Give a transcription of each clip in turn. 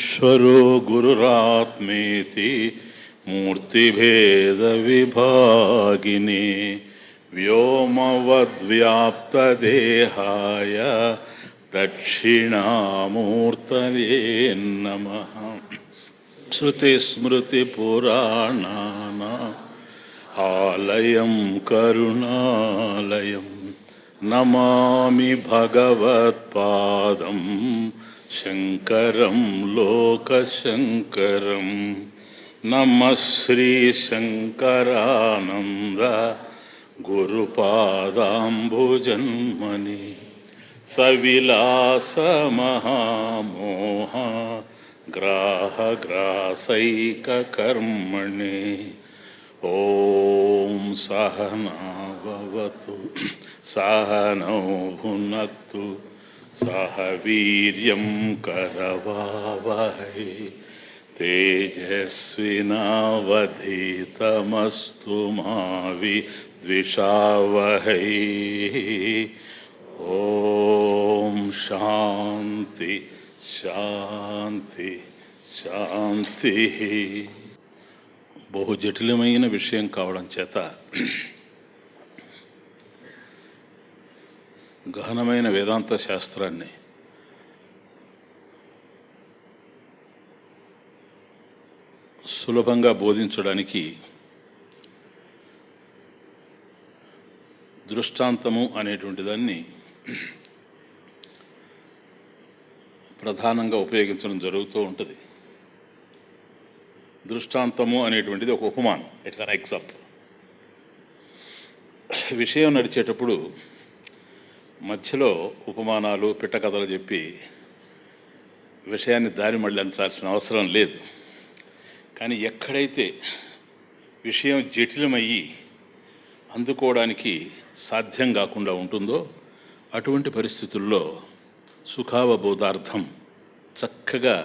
ఈశ్వరో గురురాత్మేతి మూర్తిభేద విభాగిని వ్యోమవద్వ్యాప్తదేహాయ దక్షిణామూర్తయే నమః. శృతిస్మృతిపురాణానాం ఆలయం కరుణాలయం నమామి భగవత్పాదం శంకరం లోకశంకరం. నమః శ్రీ శంకరానంద గురుపాదాంబుజన్మని సవిలాస మహామోహ గ్రాహగ్రాసైకకర్మణి. ఓం సహనావతు సహనౌ భునక్తు సహ వీర్యం కరవావహై తేజస్వినావధీతమస్తు మా విద్విషావహై. ఓం శాంతి శాంతి శాంతి. బహు జటిలమైన విషయం కావడం చేత గహనమైన వేదాంత శాస్త్రాన్ని సులభంగా బోధించడానికి దృష్టాంతము అనేటువంటి దాన్ని ప్రధానంగా ఉపయోగించడం జరుగుతూ ఉంటుంది. దృష్టాంతము అనేటువంటిది ఒక ఉపమానం, ఇట్స్ అన్ ఎగ్జాంపుల్. విషయం నడిచేటప్పుడు మధ్యలో ఉపమానాలు పిట్టకథలు చెప్పి విషయాన్ని దారి మళ్లించాల్సిన అవసరం లేదు. కానీ ఎక్కడైతే విషయం జటిలమయ్యి అందుకోవడానికి సాధ్యం కాకుండా ఉంటుందో అటువంటి పరిస్థితుల్లో సుఖావబోధార్థం చక్కగా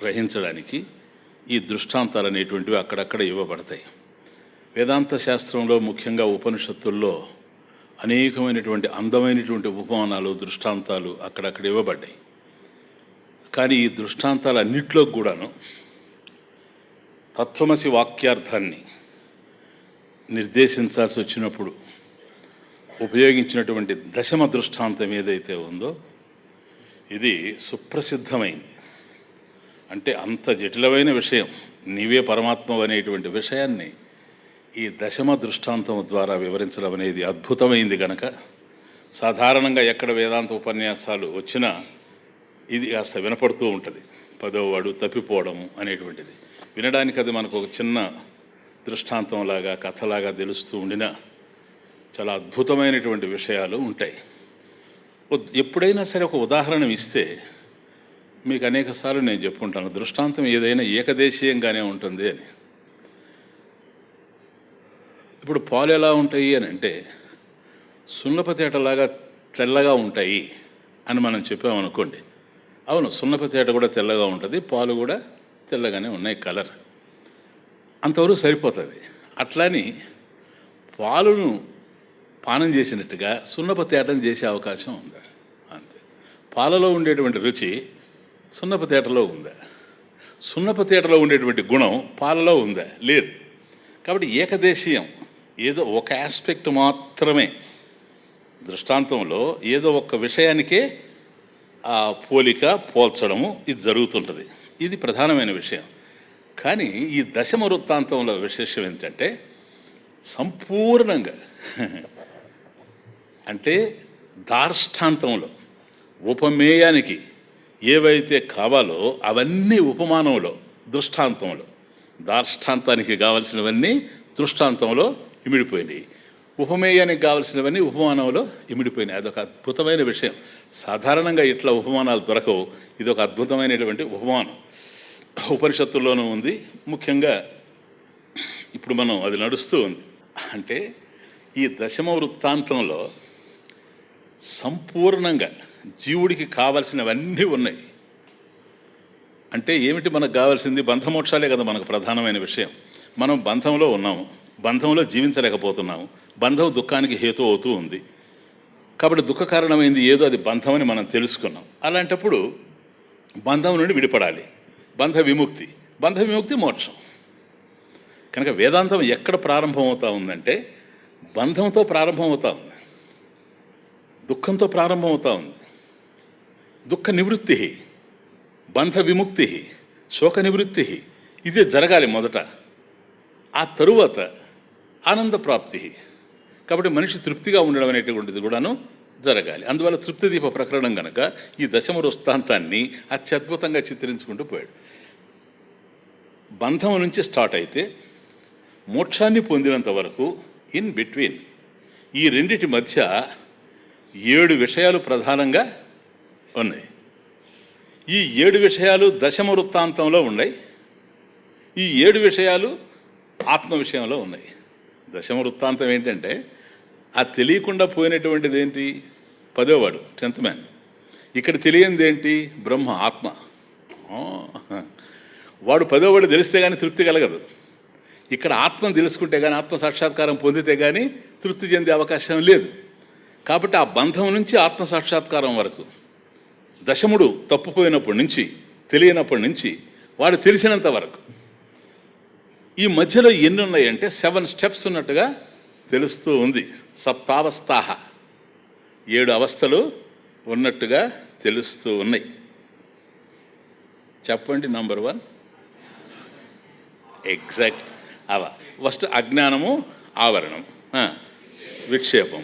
గ్రహించడానికి ఈ దృష్టాంతాలు అనేటువంటివి అక్కడక్కడ ఇవ్వబడతాయి. వేదాంత శాస్త్రంలో ముఖ్యంగా ఉపనిషత్తుల్లో అనేకమైనటువంటి అందమైనటువంటి ఉపమానాలు దృష్టాంతాలు అక్కడక్కడ ఇవ్వబడ్డాయి. కానీ ఈ దృష్టాంతాలు అన్నిట్లో కూడాను తత్వమసి వాక్యార్థాన్ని నిర్దేశించాల్సి వచ్చినప్పుడు ఉపయోగించినటువంటి దశమ దృష్టాంతం ఏదైతే ఉందో ఇది సుప్రసిద్ధమైంది. అంటే అంత జటిలమైన విషయం, నీవే పరమాత్మ అనేటువంటి విషయాన్ని ఈ దశమ దృష్టాంతం ద్వారా వివరించడం అనేది అద్భుతమైంది. కనుక సాధారణంగా ఎక్కడ వేదాంత ఉపన్యాసాలు వచ్చినా ఇది కాస్త వినపడుతూ ఉంటుంది. 10వ వాడు తప్పిపోవడము అనేటువంటిది వినడానికి అది మనకు ఒక చిన్న దృష్టాంతంలాగా కథలాగా తెలుస్తూ ఉండినా చాలా అద్భుతమైనటువంటి విషయాలు ఉంటాయి. ఎప్పుడైనా సరే ఒక ఉదాహరణ ఇస్తే మీకు అనేకసార్లు నేను చెప్పుకుంటాను, దృష్టాంతం ఏదైనా ఏకదేశీయంగానే ఉంటుంది అని. ఇప్పుడు పాలు ఎలా ఉంటాయి అని అంటే సున్నపతేటలాగా తెల్లగా ఉంటాయి అని మనం చెప్పామనుకోండి. అవును, సున్నపతేట కూడా తెల్లగా ఉంటుంది, పాలు కూడా తెల్లగానే ఉన్నాయి, కలర్ అంతవరకు సరిపోతుంది. అట్లాని పాలును పానం చేసినట్టుగా సున్నపతేటను చేసే అవకాశం ఉందా? అంతే. పాలలో ఉండేటువంటి రుచి సున్నపతేటలో ఉందా? సున్నపతేటలో ఉండేటువంటి గుణం పాలలో ఉందా? లేదు. కాబట్టి ఏకదేశీయం, ఏదో ఒక ఆస్పెక్ట్ మాత్రమే దృష్టాంతంలో ఏదో ఒక విషయానికే ఆ పోలిక పోల్చడము ఇది జరుగుతుంటుంది. ఇది ప్రధానమైన విషయం. కానీ ఈ దశమ వృత్తాంతంలో విశేషం ఏంటంటే సంపూర్ణంగా అంటే దార్ష్టాంతంలో ఉపమేయానికి ఏవైతే కావాలో అవన్నీ ఉపమానంలో దృష్టాంతంలో, దార్ష్టాంతానికి కావలసినవన్నీ దృష్టాంతంలో ఇమిడిపోయినాయి, ఉపమేయానికి కావలసినవన్నీ ఉపమానంలో ఇమిడిపోయినాయి. అదొక అద్భుతమైన విషయం. సాధారణంగా ఇట్లా ఉపమానాలు దొరకవు. ఇది ఒక అద్భుతమైనటువంటి ఉపమానం. ఉపనిషత్తుల్లోనూ ఉంది. ముఖ్యంగా ఇప్పుడు మనం అది నడుస్తూ ఉంది. అంటే ఈ దశమ వృత్తాంతంలో సంపూర్ణంగా జీవుడికి కావలసినవన్నీ ఉన్నాయి. అంటే ఏమిటి మనకు కావాల్సింది? బంధమోక్షాలే కదా మనకు ప్రధానమైన విషయం. మనం బంధంలో ఉన్నాము, బంధంలో జీవించలేకపోతున్నాము. బంధం దుఃఖానికి హేతు అవుతూ ఉంది. కాబట్టి దుఃఖ కారణమైంది ఏదో అది బంధం అని మనం తెలుసుకున్నాం. అలాంటప్పుడు బంధం నుండి విడిపడాలి. బంధ విముక్తి. బంధ విముక్తి మోక్షం. కనుక వేదాంతం ఎక్కడ ప్రారంభం అవుతా ఉందంటే బంధంతో ప్రారంభం అవుతా ఉంది, దుఃఖంతో ప్రారంభం అవుతా ఉంది. దుఃఖ నివృత్తి, బంధ విముక్తి, శోక నివృత్తి, ఇదే జరగాలి మొదట. ఆ తరువాత ఆనంద ప్రాప్తి. కాబట్టి మనిషి తృప్తిగా ఉండడం అనేటువంటిది కూడాను జరగాలి. అందువల్ల తృప్తి దీప ప్రకరణం కనుక ఈ దశమ వృత్తాంతాన్ని అత్యద్భుతంగా చిత్రించుకుంటూ పోయాడు. బంధం నుంచి స్టార్ట్ అయితే మోక్షాన్ని పొందినంత వరకు ఇన్ బిట్వీన్ ఈ రెండిటి మధ్య 7 విషయాలు ప్రధానంగా ఉన్నాయి. ఈ 7 విషయాలు దశమ వృత్తాంతంలో ఉన్నాయి. ఈ 7 విషయాలు ఆత్మ విషయంలో ఉన్నాయి. దశమ వృత్తాంతం ఏంటంటే ఆ తెలియకుండా పోయినటువంటిది ఏంటి? 10వ వాడు 10th మ్యాన్. ఇక్కడ తెలియంది ఏంటి? బ్రహ్మ, ఆత్మ. వాడు 10వ వాడు తెలిస్తే కానీ తృప్తి కలగదు. ఇక్కడ ఆత్మను తెలుసుకుంటే కానీ, ఆత్మ సాక్షాత్కారం పొందితే కానీ తృప్తి చెందే అవకాశం లేదు. కాబట్టి ఆ బంధం నుంచి ఆత్మ సాక్షాత్కారం వరకు దశముడు తప్పుపోయినప్పటి నుంచి, తెలియనప్పటి నుంచి వాడు తెలిసినంత వరకు ఈ మధ్యలో ఎన్ని ఉన్నాయంటే 7 స్టెప్స్ ఉన్నట్టుగా తెలుస్తూ ఉంది. సప్తావస్థాహ, 7 అవస్థలు ఉన్నట్టుగా తెలుస్తూ ఉన్నాయి. చెప్పండి. నంబర్ 1 ఎగ్జాక్ట్ ఫస్ట్ అజ్ఞానము, ఆవరణం, విక్షేపం,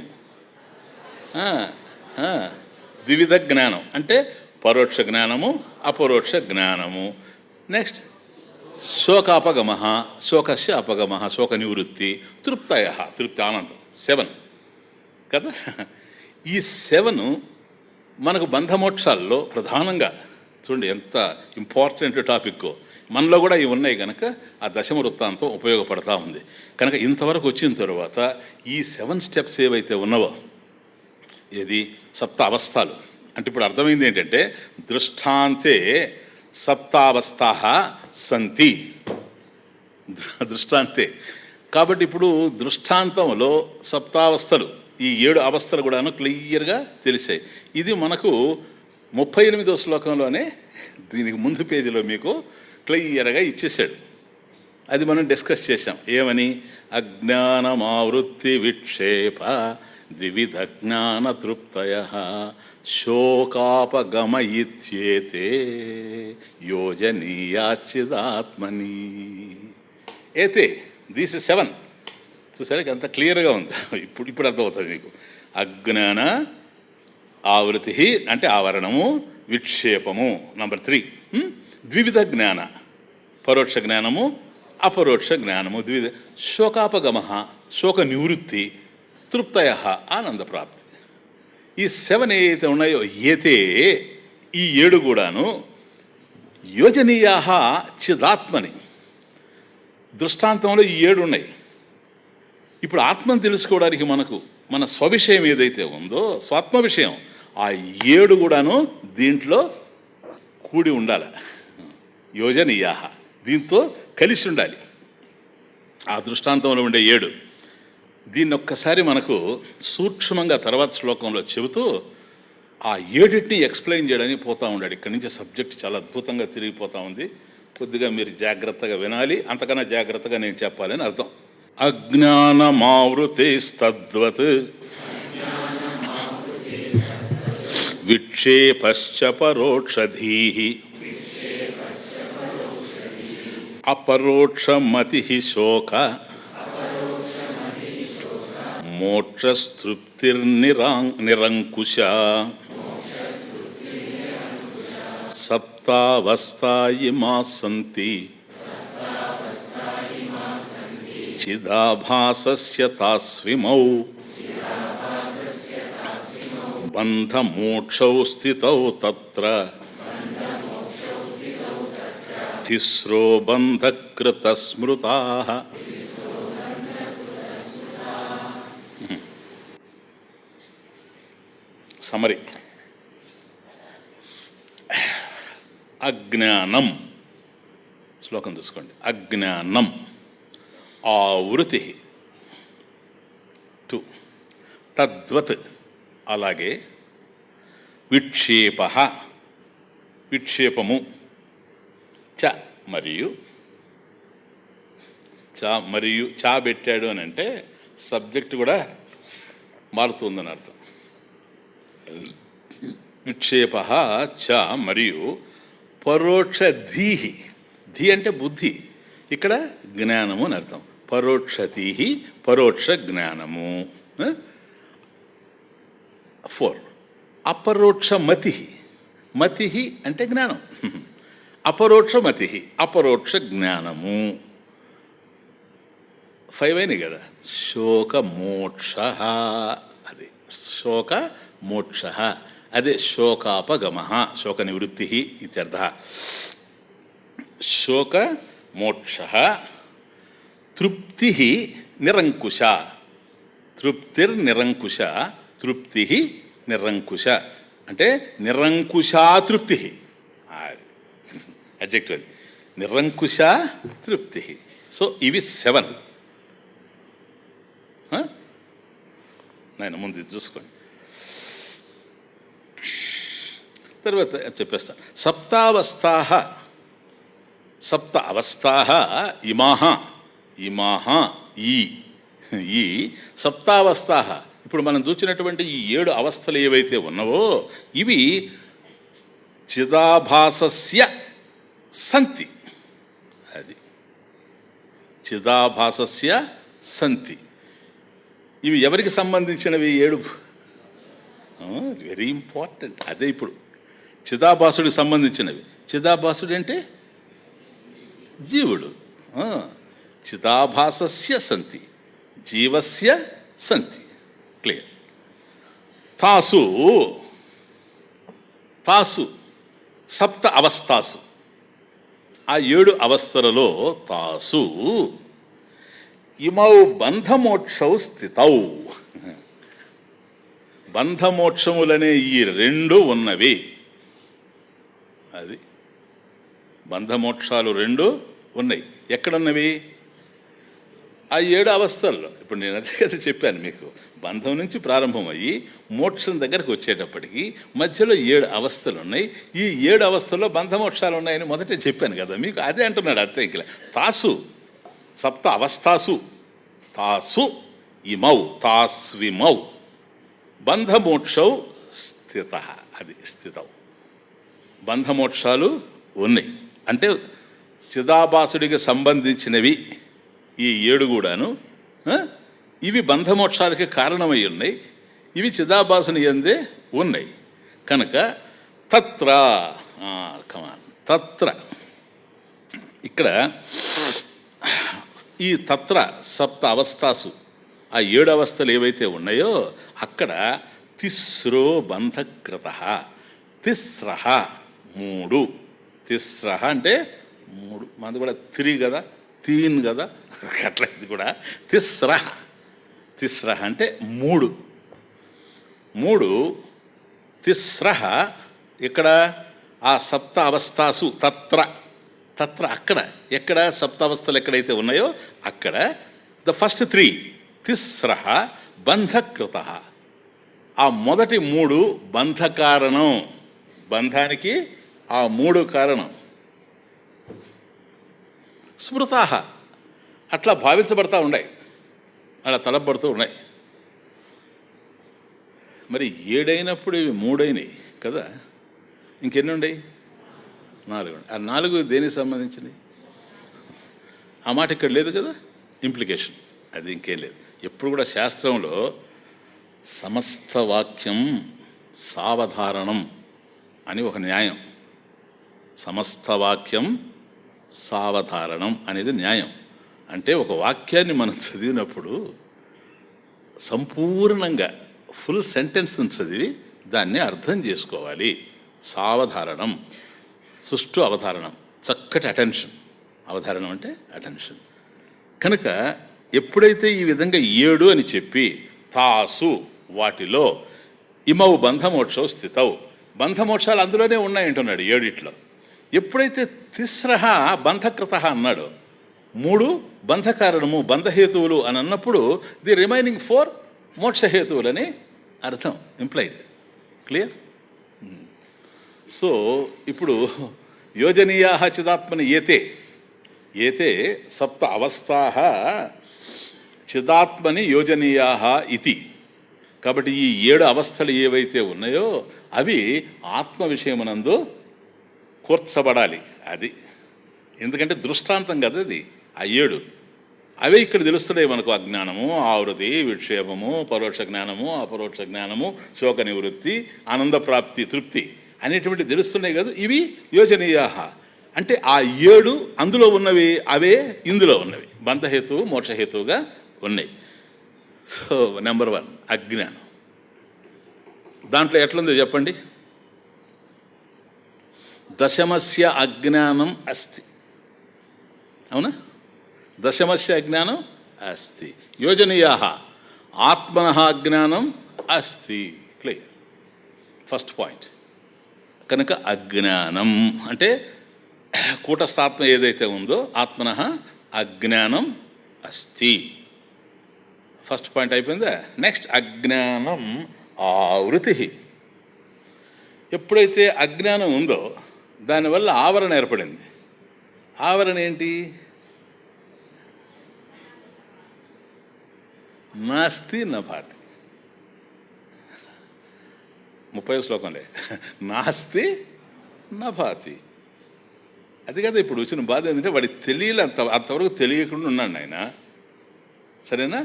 ద్వివిధ జ్ఞానం అంటే పరోక్ష జ్ఞానము, అపరోక్ష జ్ఞానము. నెక్స్ట్ శోకాపగమ, శోకస్య అపగమ, శోక నివృత్తి, తృప్తయ, తృప్తి, ఆనందం. 7 కదా. ఈ 7 మనకు బంధమోక్షాల్లో ప్రధానంగా చూడండి ఎంత ఇంపార్టెంట్ టాపిక్. మనలో కూడా ఇవి ఉన్నాయి కనుక ఆ దశమ వృత్తాంతం ఉపయోగపడతా ఉంది. కనుక ఇంతవరకు వచ్చిన తరువాత ఈ 7 స్టెప్స్ ఏవైతే ఉన్నావో, ఏది సప్త అవస్థలు అంటే ఇప్పుడు అర్థమైంది ఏంటంటే దృష్టాంతే సప్తావస్థాః సంతి. దృష్టాంతే. కాబట్టి ఇప్పుడు దృష్టాంతంలో సప్తావస్థలు, ఈ 7 అవస్థలు కూడాను క్లియర్గా తెలిసాయి. ఇది మనకు 38వ శ్లోకంలోనే దీనికి ముందు పేజీలో మీకు క్లియర్గా ఇచ్చేసాడు. అది మనం డిస్కస్ చేసాం. ఏమని? అజ్ఞానమావృత్తి విక్షేప ద్వివిధ జ్ఞాన తృప్తయః శోకాపగమ ఇత్యేతే యోజనీయాశ్చిదాత్మని. ఏతే దీస్ 7 చూసారా అంత క్లియర్గా ఉంది. ఇప్పుడు అర్థమవుతుంది మీకు. అజ్ఞాన ఆవృతి అంటే ఆవరణము, విక్షేపము. నంబర్ 3 ద్వివిధ జ్ఞాన, పరోక్ష జ్ఞానము, అపరోక్ష జ్ఞానము. ద్వివిధ శోకాపగమ, శోక నివృత్తి, తృప్తయ, ఆనంద ప్రాప్తి. ఈ 7 ఏవైతే ఉన్నాయో ఏతే, ఈ 7 కూడాను యోజనీయా చిదాత్మని. దృష్టాంతంలో ఈ 7 ఉన్నాయి. ఇప్పుడు ఆత్మను తెలుసుకోవడానికి మనకు మన స్వవిషయం ఏదైతే ఉందో, స్వాత్మ విషయం, ఆ 7 కూడాను దీంట్లో కూడి ఉండాలి. యోజనీయా, దీంతో కలిసి ఉండాలి. ఆ దృష్టాంతంలో ఉండే 7 దీన్ని ఒక్కసారి మనకు సూక్ష్మంగా తర్వాత శ్లోకంలో చెబుతూ ఆ 7టిని ఎక్స్ప్లెయిన్ చేయడానికి పోతూ ఉండాడు. ఇక్కడి నుంచి సబ్జెక్ట్ చాలా అద్భుతంగా తిరిగిపోతూ ఉంది. కొద్దిగా మీరు జాగ్రత్తగా వినాలి, అంతకన్నా జాగ్రత్తగా నేను చెప్పాలని అర్థం. అజ్ఞానమావృతేస్తద్వత్ విక్షేపశ్చ పరోక్షధీః అపరోక్షమతి శోక మోక్షస్తృప్తిర్నిరంకుశ సప్తావస్థా ఇమా సంతి చిదాభాసస్య తాస్విమౌ బంధమోక్షౌ స్థితౌ తత్ర తిస్రో బంధకృత స్మృతాః. సమరి. అజ్ఞానం శ్లోకం చూసుకోండి. అజ్ఞానం ఆవృతి 2 తద్వత్ అలాగే విక్షేప విక్షేపము చ మరియు చా పెట్టాడు అని అంటే సబ్జెక్ట్ కూడా మారుతుందని అర్థం. విక్షేప చ మరియు పరోక్ష ధీహి, ధీ అంటే బుద్ధి, ఇక్కడ జ్ఞానము అని అర్థం. పరోక్షతీహి పరోక్ష జ్ఞానము. 4 అపరోక్ష మతి, మతి అంటే జ్ఞానం. అపరోక్ష మతి అపరోక్ష జ్ఞానము. 5 అయినాయి కదా. శోక మోక్ష, అది శోక మోక్ష, అదే శోకాపగమ, శోక నివృత్తి ఇత్యర్థ. శోక మోక్ష. తృప్తి నిరంకుశ, తృప్తిర్నిరంకుశ, తృప్తి నిరంకుశ అంటే నిరంకుశా తృప్తి, అడ్జెక్టివ్ అది, నిరంకుశ తృప్తి. సో ఇవి 7. నేను ముందు ఇది చూసుకోండి, తర్వాత చెప్పేస్తాను. సప్తావస్థాః, సప్త అవస్థాః ఇమాః, ఇమాః ఈ సప్తావస్థాః. ఇప్పుడు మనం చూసినటువంటి ఈ 7 అవస్థలు ఏవైతే ఉన్నావో ఇవి చిదాభాసస్య సంతి, అది చిదాభాసస్య సంతి. ఇవి ఎవరికి సంబంధించినవి 7? Very important. అదే ఇప్పుడు చిదాభాసుడికి సంబంధించినవి. చిదాభాసుడు అంటే జీవుడు. చిదాభాసస్య సంతి, జీవస్య సంతి. క్లియర్. తాసు, తాసు సప్త అవస్థాసు, ఆ 7 అవస్థలలో తాసు ఇమౌ బంధమోక్షౌ స్థితౌ, బంధమోక్షములనే ఈ 2 ఉన్నవి. అది బంధమోక్షాలు 2 ఉన్నాయి. ఎక్కడున్నవి? ఆ 7 అవస్థల్లో. ఇప్పుడు నేను అదే కదా చెప్పాను మీకు, బంధం నుంచి ప్రారంభమయ్యి మోక్షం దగ్గరకు వచ్చేటప్పటికి మధ్యలో 7 అవస్థలు ఉన్నాయి. ఈ 7 అవస్థల్లో బంధమోక్షాలు ఉన్నాయని మొదటే చెప్పాను కదా మీకు. అదే అంటున్నాడు అర్థం. ఇంక తాసు సప్త అవస్థాసు, తాసు ఇమౌ తాస్విమౌ బంధమోక్షౌ స్థిత, అది స్థితౌ. బంధమోక్షాలు ఉన్నాయి అంటే చిదాభాసుడికి సంబంధించినవి ఈ 7 కూడాను. ఇవి బంధమోక్షాలకి కారణమై ఉన్నాయి. ఇవి చిదాభాసుని యందే ఉన్నాయి కనుక తత్ర, కమాన్ తత్ర, ఇక్కడ ఈ తత్ర సప్త అవస్థాసు, ఆ 7 అవస్థలు ఏవైతే ఉన్నాయో అక్కడ తిస్రో బంధకృత, తిస్రహ 3, తిస్రహ అంటే 3, మనది కూడా 3 కదా, 3 కదా, అట్లా ఇది కూడా తిస్రహ. తిస్రహ అంటే 3, 3 తిస్రహ. ఇక్కడ ఆ సప్త అవస్థాసు తత్ర, తత్ర అక్కడ, ఎక్కడ సప్తావస్థలు ఎక్కడైతే ఉన్నాయో అక్కడ ద ఫస్ట్ 3 తిస్రహ బంధకృత. ఆ మొదటి 3 బంధకారణం, బంధానికి ఆ 3 కారణం. స్మృతాహ అట్లా భావించబడతా ఉన్నాయి, అలా తలపడుతూ ఉన్నాయి. మరి 7 అయినప్పుడు ఇవి 3 అయినాయి కదా, ఇంకెన్ని ఉన్నాయి? 4. ఆ 4 దేనికి సంబంధించినవి? ఆ మాట ఇక్కడ లేదు కదా, ఇంప్లికేషన్ అది ఇంకేం లేదు. ఎప్పుడు కూడా శాస్త్రంలో సమస్త వాక్యం సావధారణం అని ఒక న్యాయం. సమస్త వాక్యం సావధారణం అనేది న్యాయం. అంటే ఒక వాక్యాన్ని మనం చదివినప్పుడు సంపూర్ణంగా ఫుల్ సెంటెన్స్ని చదివి దాన్ని అర్థం చేసుకోవాలి. సావధారణం, సుష్టు అవధారణం, చక్కటి అటెన్షన్. అవధారణం అంటే అటెన్షన్. కనుక ఎప్పుడైతే ఈ విధంగా 7 అని చెప్పి తాసు వాటిలో ఇమౌ బంధమోక్షౌ స్థితౌ, బంధమోక్షాలు అందులోనే ఉన్నాయంటున్నాడు 7. ఎప్పుడైతే తిస్రహ బంధకృత అన్నాడో, 3 బంధకారణము బంధహేతువులు అని అన్నప్పుడు ది రిమైనింగ్ 4 మోక్షహేతువులని అర్థం, ఇంప్లైడ్. క్లియర్? సో ఇప్పుడు యోజనీయా చిదాత్మని ఏతే ఏతే సప్త అవస్థా చిదాత్మని యోజనీయా ఇది. కాబట్టి ఈ 7 అవస్థలు ఏవైతే ఉన్నాయో అవి ఆత్మ విషయమునందు కూర్చబడాలి. అది ఎందుకంటే దృష్టాంతం కదా అది. ఆ 7 అవే ఇక్కడ తెలుస్తున్నాయి మనకు. అజ్ఞానము, ఆవృతి, విక్షేపము, పరోక్ష జ్ఞానము, అపరోక్ష జ్ఞానము, శోక నివృత్తి, ఆనంద ప్రాప్తి, తృప్తి అనేటువంటి తెలుస్తున్నాయి కదా. ఇవి యోజనీయా అంటే ఆ 7 అందులో ఉన్నవి అవే ఇందులో ఉన్నవి, బంధహేతువు మోక్షహేతువుగా ఉన్నాయి. సో నెంబర్ 1 అజ్ఞానం. దాంట్లో ఎట్లుందో చెప్పండి. దశమస్య అజ్ఞానం అస్తి. అవునా? దశమస్య అజ్ఞానం అస్తి. యోజనీయా ఆత్మనః అజ్ఞానం అస్తి. క్లియర్. First point. కనుక అజ్ఞానం అంటే కూటస్థాత్మ ఏదైతే ఉందో ఆత్మనః అజ్ఞానం అస్తి. ఫస్ట్ పాయింట్ అయిపోయిందా? నెక్స్ట్ అజ్ఞానం ఆవృతి. ఎప్పుడైతే అజ్ఞానం ఉందో దానివల్ల ఆవరణ ఏర్పడింది. ఆవరణ ఏంటి? నాస్తి నభాతి. 30వ శ్లోకంలో నాస్తి నభాతి. అది కదా ఇప్పుడు వచ్చిన బాధ. ఏంటంటే వాడికి తెలియలే, అంతవరకు తెలియకుండా ఉన్నాడు ఆయన. సరేనా?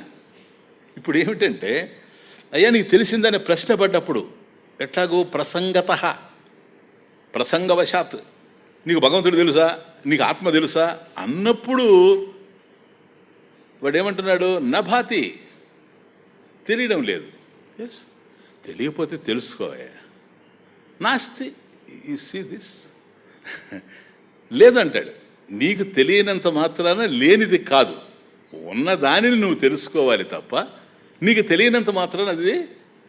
ఇప్పుడు ఏమిటంటే అయ్యా నీకు తెలిసిందనే ప్రశ్న పడ్డప్పుడు ఎట్లాగో ప్రసంగవశాత్ నీకు భగవంతుడు తెలుసా, నీకు ఆత్మ తెలుసా అన్నప్పుడు వాడు ఏమంటున్నాడు? నభాతి, తెలియడం లేదు. ఎస్, తెలియకపోతే తెలుసుకోయా. నాస్తి, యు సీ దిస్, లేదంటాడు. నీకు తెలియనంత మాత్రాన లేనిది కాదు, ఉన్న దానిని నువ్వు తెలుసుకోవాలి తప్ప నీకు తెలియనంత మాత్రాన అది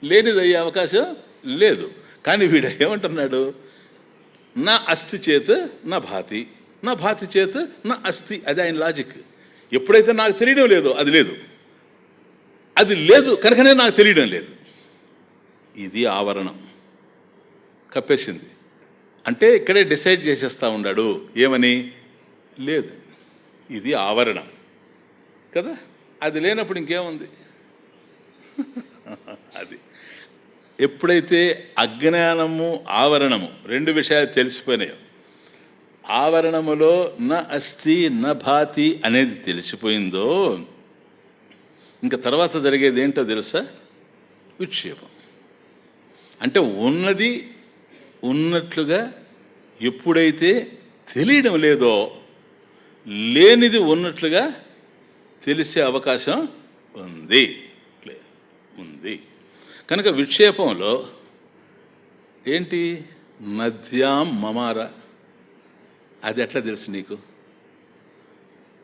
లేనిది అయ్యే అవకాశం లేదు. కానీ వీడు ఏమంటున్నాడు? నా అస్థి చేత్ నా భాతి, నా భాతి చేత్ నా అస్థి. అది ఆయన లాజిక్. ఎప్పుడైతే నాకు తెలియడం లేదో అది లేదు, అది లేదు కనుకనే నాకు తెలియడం లేదు. ఇది ఆవరణం, కప్పేసింది. అంటే ఇక్కడే డిసైడ్ చేసేస్తూ ఉన్నాడు ఏమని? లేదు. ఇది ఆవరణం కదా. అది లేనప్పుడు ఇంకేముంది? అది ఎప్పుడైతే అజ్ఞానము ఆవరణము 2 విషయాలు తెలిసిపోయినాయో, ఆవరణములో న అస్థి న భాతి అనేది తెలిసిపోయిందో ఇంకా తర్వాత జరిగేది ఏంటో తెలుసా? విక్షేపం. అంటే ఉన్నది ఉన్నట్లుగా ఎప్పుడైతే తెలియడం లేదో లేనిది ఉన్నట్లుగా తెలిసే అవకాశం ఉంది. కనుక విక్షేపంలో ఏంటి? నద్యాం మమార. అది ఎట్లా తెలుసు నీకు?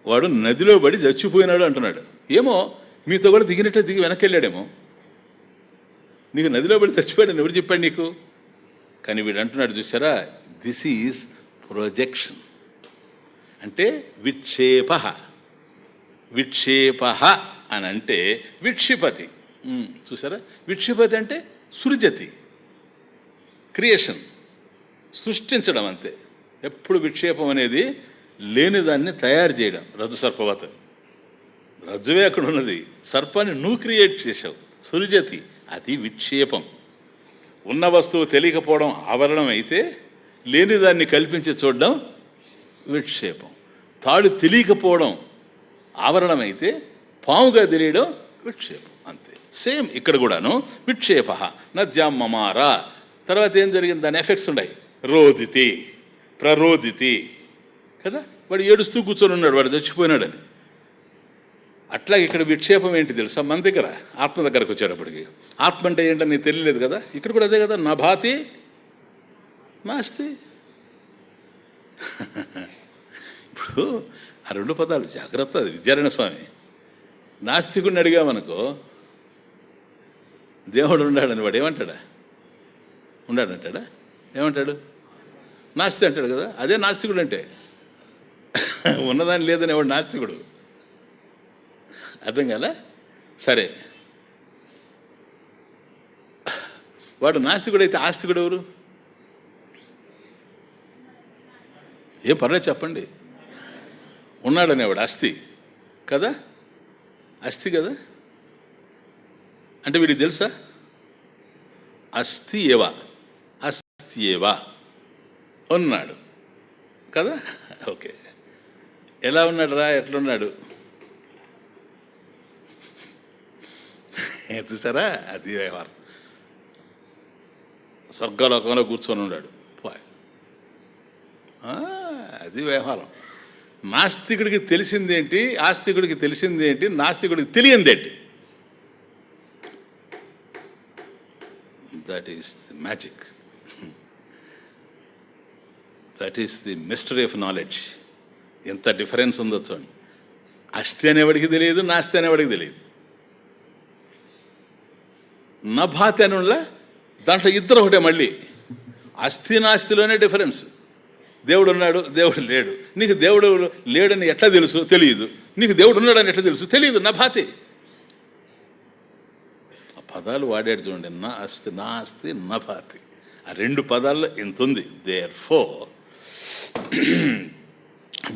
వాడు నదిలో పడి చచ్చిపోయినాడు అంటున్నాడు. ఏమో మీతో కూడా దిగినట్లే దిగి వెనక్కి వెళ్ళాడేమో. నీకు నదిలో పడి చచ్చిపోయాడని ఎవరు చెప్పాడు నీకు? కానీ వీడు అంటున్నాడు చూసారా, దిస్ ఈజ్ ప్రొజెక్షన్. అంటే విక్షేప. విక్షేప అని అంటే విక్షిపతి. చూసారా? విక్షిపతి అంటే సృజతి, క్రియేషన్, సృష్టించడం. అంతే. ఎప్పుడు విక్షేపం అనేది లేనిదాన్ని తయారు చేయడం. రజ్జు సర్పవత్. రజ్జువే అక్కడ ఉన్నది, సర్పాన్ని నువ్వు క్రియేట్ చేసావు. సృజతి, అది విక్షేపం. ఉన్న వస్తువు తెలియకపోవడం ఆవరణం అయితే లేనిదాన్ని కల్పించి చూడడం విక్షేపం. తాడు తెలియకపోవడం ఆవరణం అయితే పాముగా తెలియడం విక్షేపం. అంతే. సేమ్ ఇక్కడ కూడాను విక్షేప నద్యాం మమార. తర్వాత ఏం జరిగింది? దాని ఎఫెక్ట్స్ ఉన్నాయి. రోదితి, ప్రరోదితి కదా. వాడు ఏడుస్తూ కూర్చొని ఉన్నాడు, వాడు చచ్చిపోయినాడని. అట్లాగే ఇక్కడ విక్షేపం ఏంటి తెలుసా? మన దగ్గర ఆత్మ దగ్గరకు వచ్చేటప్పటికి ఆత్మ అంటే ఏంటని నీకు తెలియలేదు కదా. ఇక్కడ కూడా అదే కదా. నా భాతి నాస్తి. ఇప్పుడు ఆ 2 పదాలు జాగ్రత్త. అది విద్యారాయణ స్వామి. నాస్తికుడిని అడిగామనుకో దేవుడు ఉన్నాడని వాడు ఏమంటాడా? ఉన్నాడంటాడా? ఏమంటాడు? నాస్తి అంటాడు కదా. అదే నాస్తికుడు అంటే. ఉన్నదాన్ని లేదని వాడు నాస్తికుడు. అర్థం కదా? సరే, వాడు నాస్తికుడు అయితే ఆస్తికుడు ఎవరు? ఏం పర్లేదు చెప్పండి. ఉన్నాడనేవాడు అస్థి కదా, అస్థి కదా. అంటే వీడికి తెలుసా అస్థి ఏవా, అస్థి ఏవా ఉన్నాడు కదా. ఓకే, ఎలా ఉన్నాడు రా, ఎట్లున్నాడు చూసారా? అది వ్యవహారం. స్వర్గలోకంలో కూర్చొని ఉన్నాడు, అది వ్యవహారం. నాస్తికుడికి తెలిసిందేంటి, ఆస్తికుడికి తెలిసిందేంటి, నాస్తికుడికి తెలియందేంటి? That is the magic, that is the mystery of knowledge. ఎంత డిఫరెన్స్ ఉందో చూడండి. అస్థి అనేవాడికి తెలియదు, నాస్తి అనేవాడికి తెలియదు. నభాతి అని దాంట్లో ఇద్దరు ఒకటే. మళ్ళీ అస్థి నాస్తిలోనే డిఫరెన్స్. దేవుడు ఉన్నాడు, దేవుడు లేడు. నీకు దేవుడు లేడని ఎట్లా తెలుసు? తెలియదు. నీకు దేవుడు ఉన్నాడని ఎట్లా తెలుసు? తెలియదు. నభాతి. ఆ పదాలు వాడాడు చూడండి, నా అస్థి, నా అస్థి, నభాతి. ఆ రెండు పదాల్లో ఇంత ఉంది. దేర్ఫోర్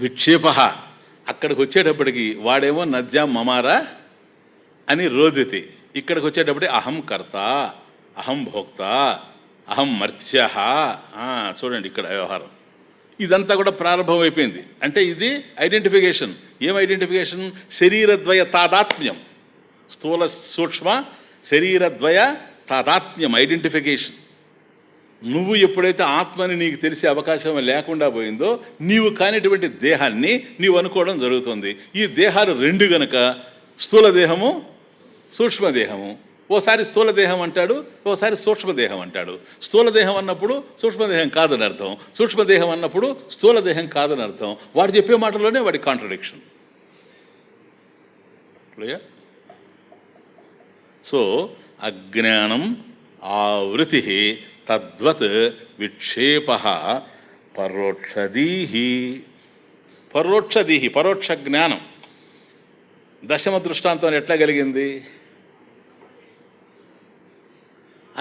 విక్షేప. అక్కడికి వచ్చేటప్పటికి వాడేమో నద్యా మమారా అని రోదితి. ఇక్కడికి వచ్చేటప్పటికి అహం కర్త, అహం భోక్త, అహం మర్త్య. చూడండి ఇక్కడ వ్యవహారం ఇదంతా కూడా ప్రారంభం అయిపోయింది. అంటే ఇది ఐడెంటిఫికేషన్. ఏం ఐడెంటిఫికేషన్? శరీరద్వయ తాదాత్మ్యం. స్థూల సూక్ష్మ శరీరద్వయ తాదాత్మ్యం ఐడెంటిఫికేషన్. నువ్వు ఎప్పుడైతే ఆత్మని నీకు తెలిసే అవకాశం లేకుండా పోయిందో, నీవు కానిటువంటి దేహాన్ని నీవు అనుకోవడం జరుగుతుంది. ఈ దేహాలు రెండు గనక, స్థూల దేహము, సూక్ష్మదేహము. ఓసారి స్థూలదేహం అంటాడు, ఓసారి సూక్ష్మదేహం అంటాడు. స్థూలదేహం అన్నప్పుడు సూక్ష్మదేహం కాదని అర్థం, సూక్ష్మదేహం అన్నప్పుడు స్థూలదేహం కాదని అర్థం. వాడు చెప్పే మాటలోనే వాడి కాంట్రడిక్షన్. క్లియర్? సో అజ్ఞానం ఆవృతి తద్వత్ విక్షేప పరోక్షదీహి. పరోక్షదీహి, పరోక్ష జ్ఞానం. దశమ దృష్టాంతం ఎట్లా కలిగింది?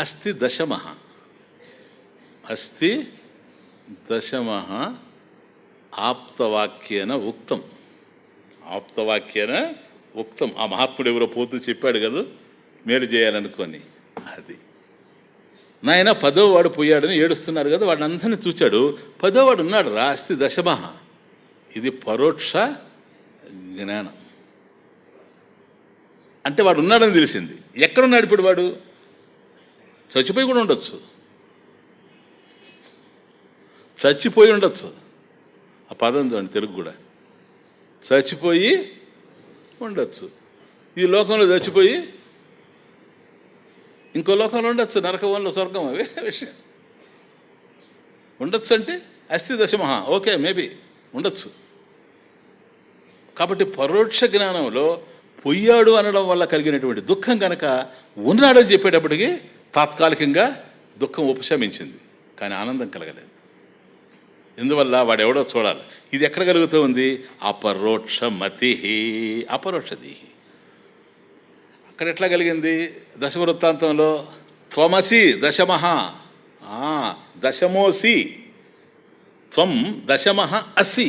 అస్తి దశమ, అస్తి దశమ ఆప్తవాక్యేన ఉక్తం. ఆప్తవాక్యేన ఉక్తం. ఆ మహాత్ముడు ఎవరో పోతూ చెప్పాడు కదా, మేలు చేయాలనుకొని. అది నాయన 10వ వాడు పోయాడని ఏడుస్తున్నారు కదా, వాడిని అందరినీ చూచాడు. 10వ వాడు ఉన్నాడు రా, అస్తి దశమ. ఇది పరోక్ష జ్ఞానం. అంటే వాడు ఉన్నాడని తెలిసింది. ఎక్కడున్నాడు ఇప్పుడు వాడు? చచ్చిపోయి కూడా ఉండొచ్చు, చచ్చిపోయి ఉండొచ్చు. ఆ పదం చూడండి, తెలుగు కూడా చచ్చిపోయి ఉండొచ్చు. ఈ లోకంలో చచ్చిపోయి ఇంకో లోకంలో ఉండొచ్చు, నరకంలో, స్వర్గం, వేరే విషయం. ఉండొచ్చు అంటే అస్థి దశమహ, ఓకే, మేబీ ఉండొచ్చు. కాబట్టి పరోక్ష జ్ఞానంలో పొయ్యాడు అనడం వల్ల కలిగినటువంటి దుఃఖం కనుక ఉన్నాడని చెప్పేటప్పటికి తాత్కాలికంగా దుఃఖం ఉపశమించింది, కానీ ఆనందం కలగలేదు. ఎందువల్ల? వాడెవడో చూడాలి. ఇది ఎక్కడ కలుగుతూ ఉంది? అపరోక్ష మతి, అపరోక్షది. అక్కడ ఎట్లా కలిగింది? దశమ వృత్తాంతంలో త్వమసి దశమః, దశమోసి, త్వం దశమః అసి.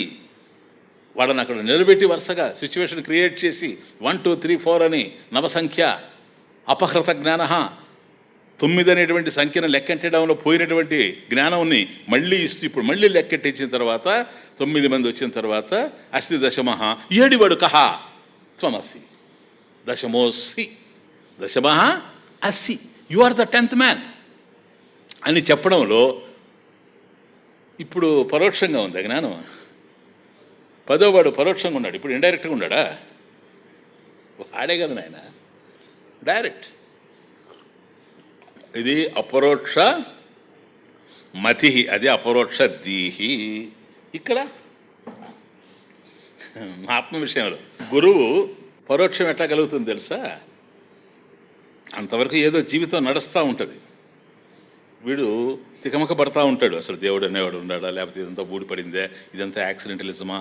వాళ్ళని అక్కడ నిలబెట్టి వరుసగా సిచ్యువేషన్ క్రియేట్ చేసి 1 2 3 4 అని నవసంఖ్య అపహృత జ్ఞాన 9 అనేటువంటి సంఖ్యను లెక్కెట్టడంలో పోయినటువంటి జ్ఞానంని మళ్ళీ ఇస్తూ ఇప్పుడు మళ్ళీ లెక్కెట్టించిన తర్వాత 9 మంది వచ్చిన తర్వాత అస్తి దశమః, 7వాడు కహ త్వమసి, దశమోసి, దశమః అసి, you are the 10th man అని చెప్పడంలో ఇప్పుడు పరోక్షంగా ఉంది జ్ఞానం. 10వాడు పరోక్షంగా ఉన్నాడు, ఇప్పుడు ఇండైరెక్ట్గా ఉన్నాడా? ఆడే కదా నాయన, డైరెక్ట్. ఇది అపరోక్ష మతి, అది అపరోక్ష దీహి. ఇక్కడ ఆత్మ విషయంలో గురువు పరోక్షం ఎట్లా కలుగుతుంది తెలుసా? అంతవరకు ఏదో జీవితం నడుస్తూ ఉంటుంది, వీడు తికమక పడతా ఉంటాడు. అసలు దేవుడు అనేవాడు ఉన్నాడా, లేకపోతే ఇదంతా ఊడిపడిందే, ఇదంతా యాక్సిడెంటలిజమా,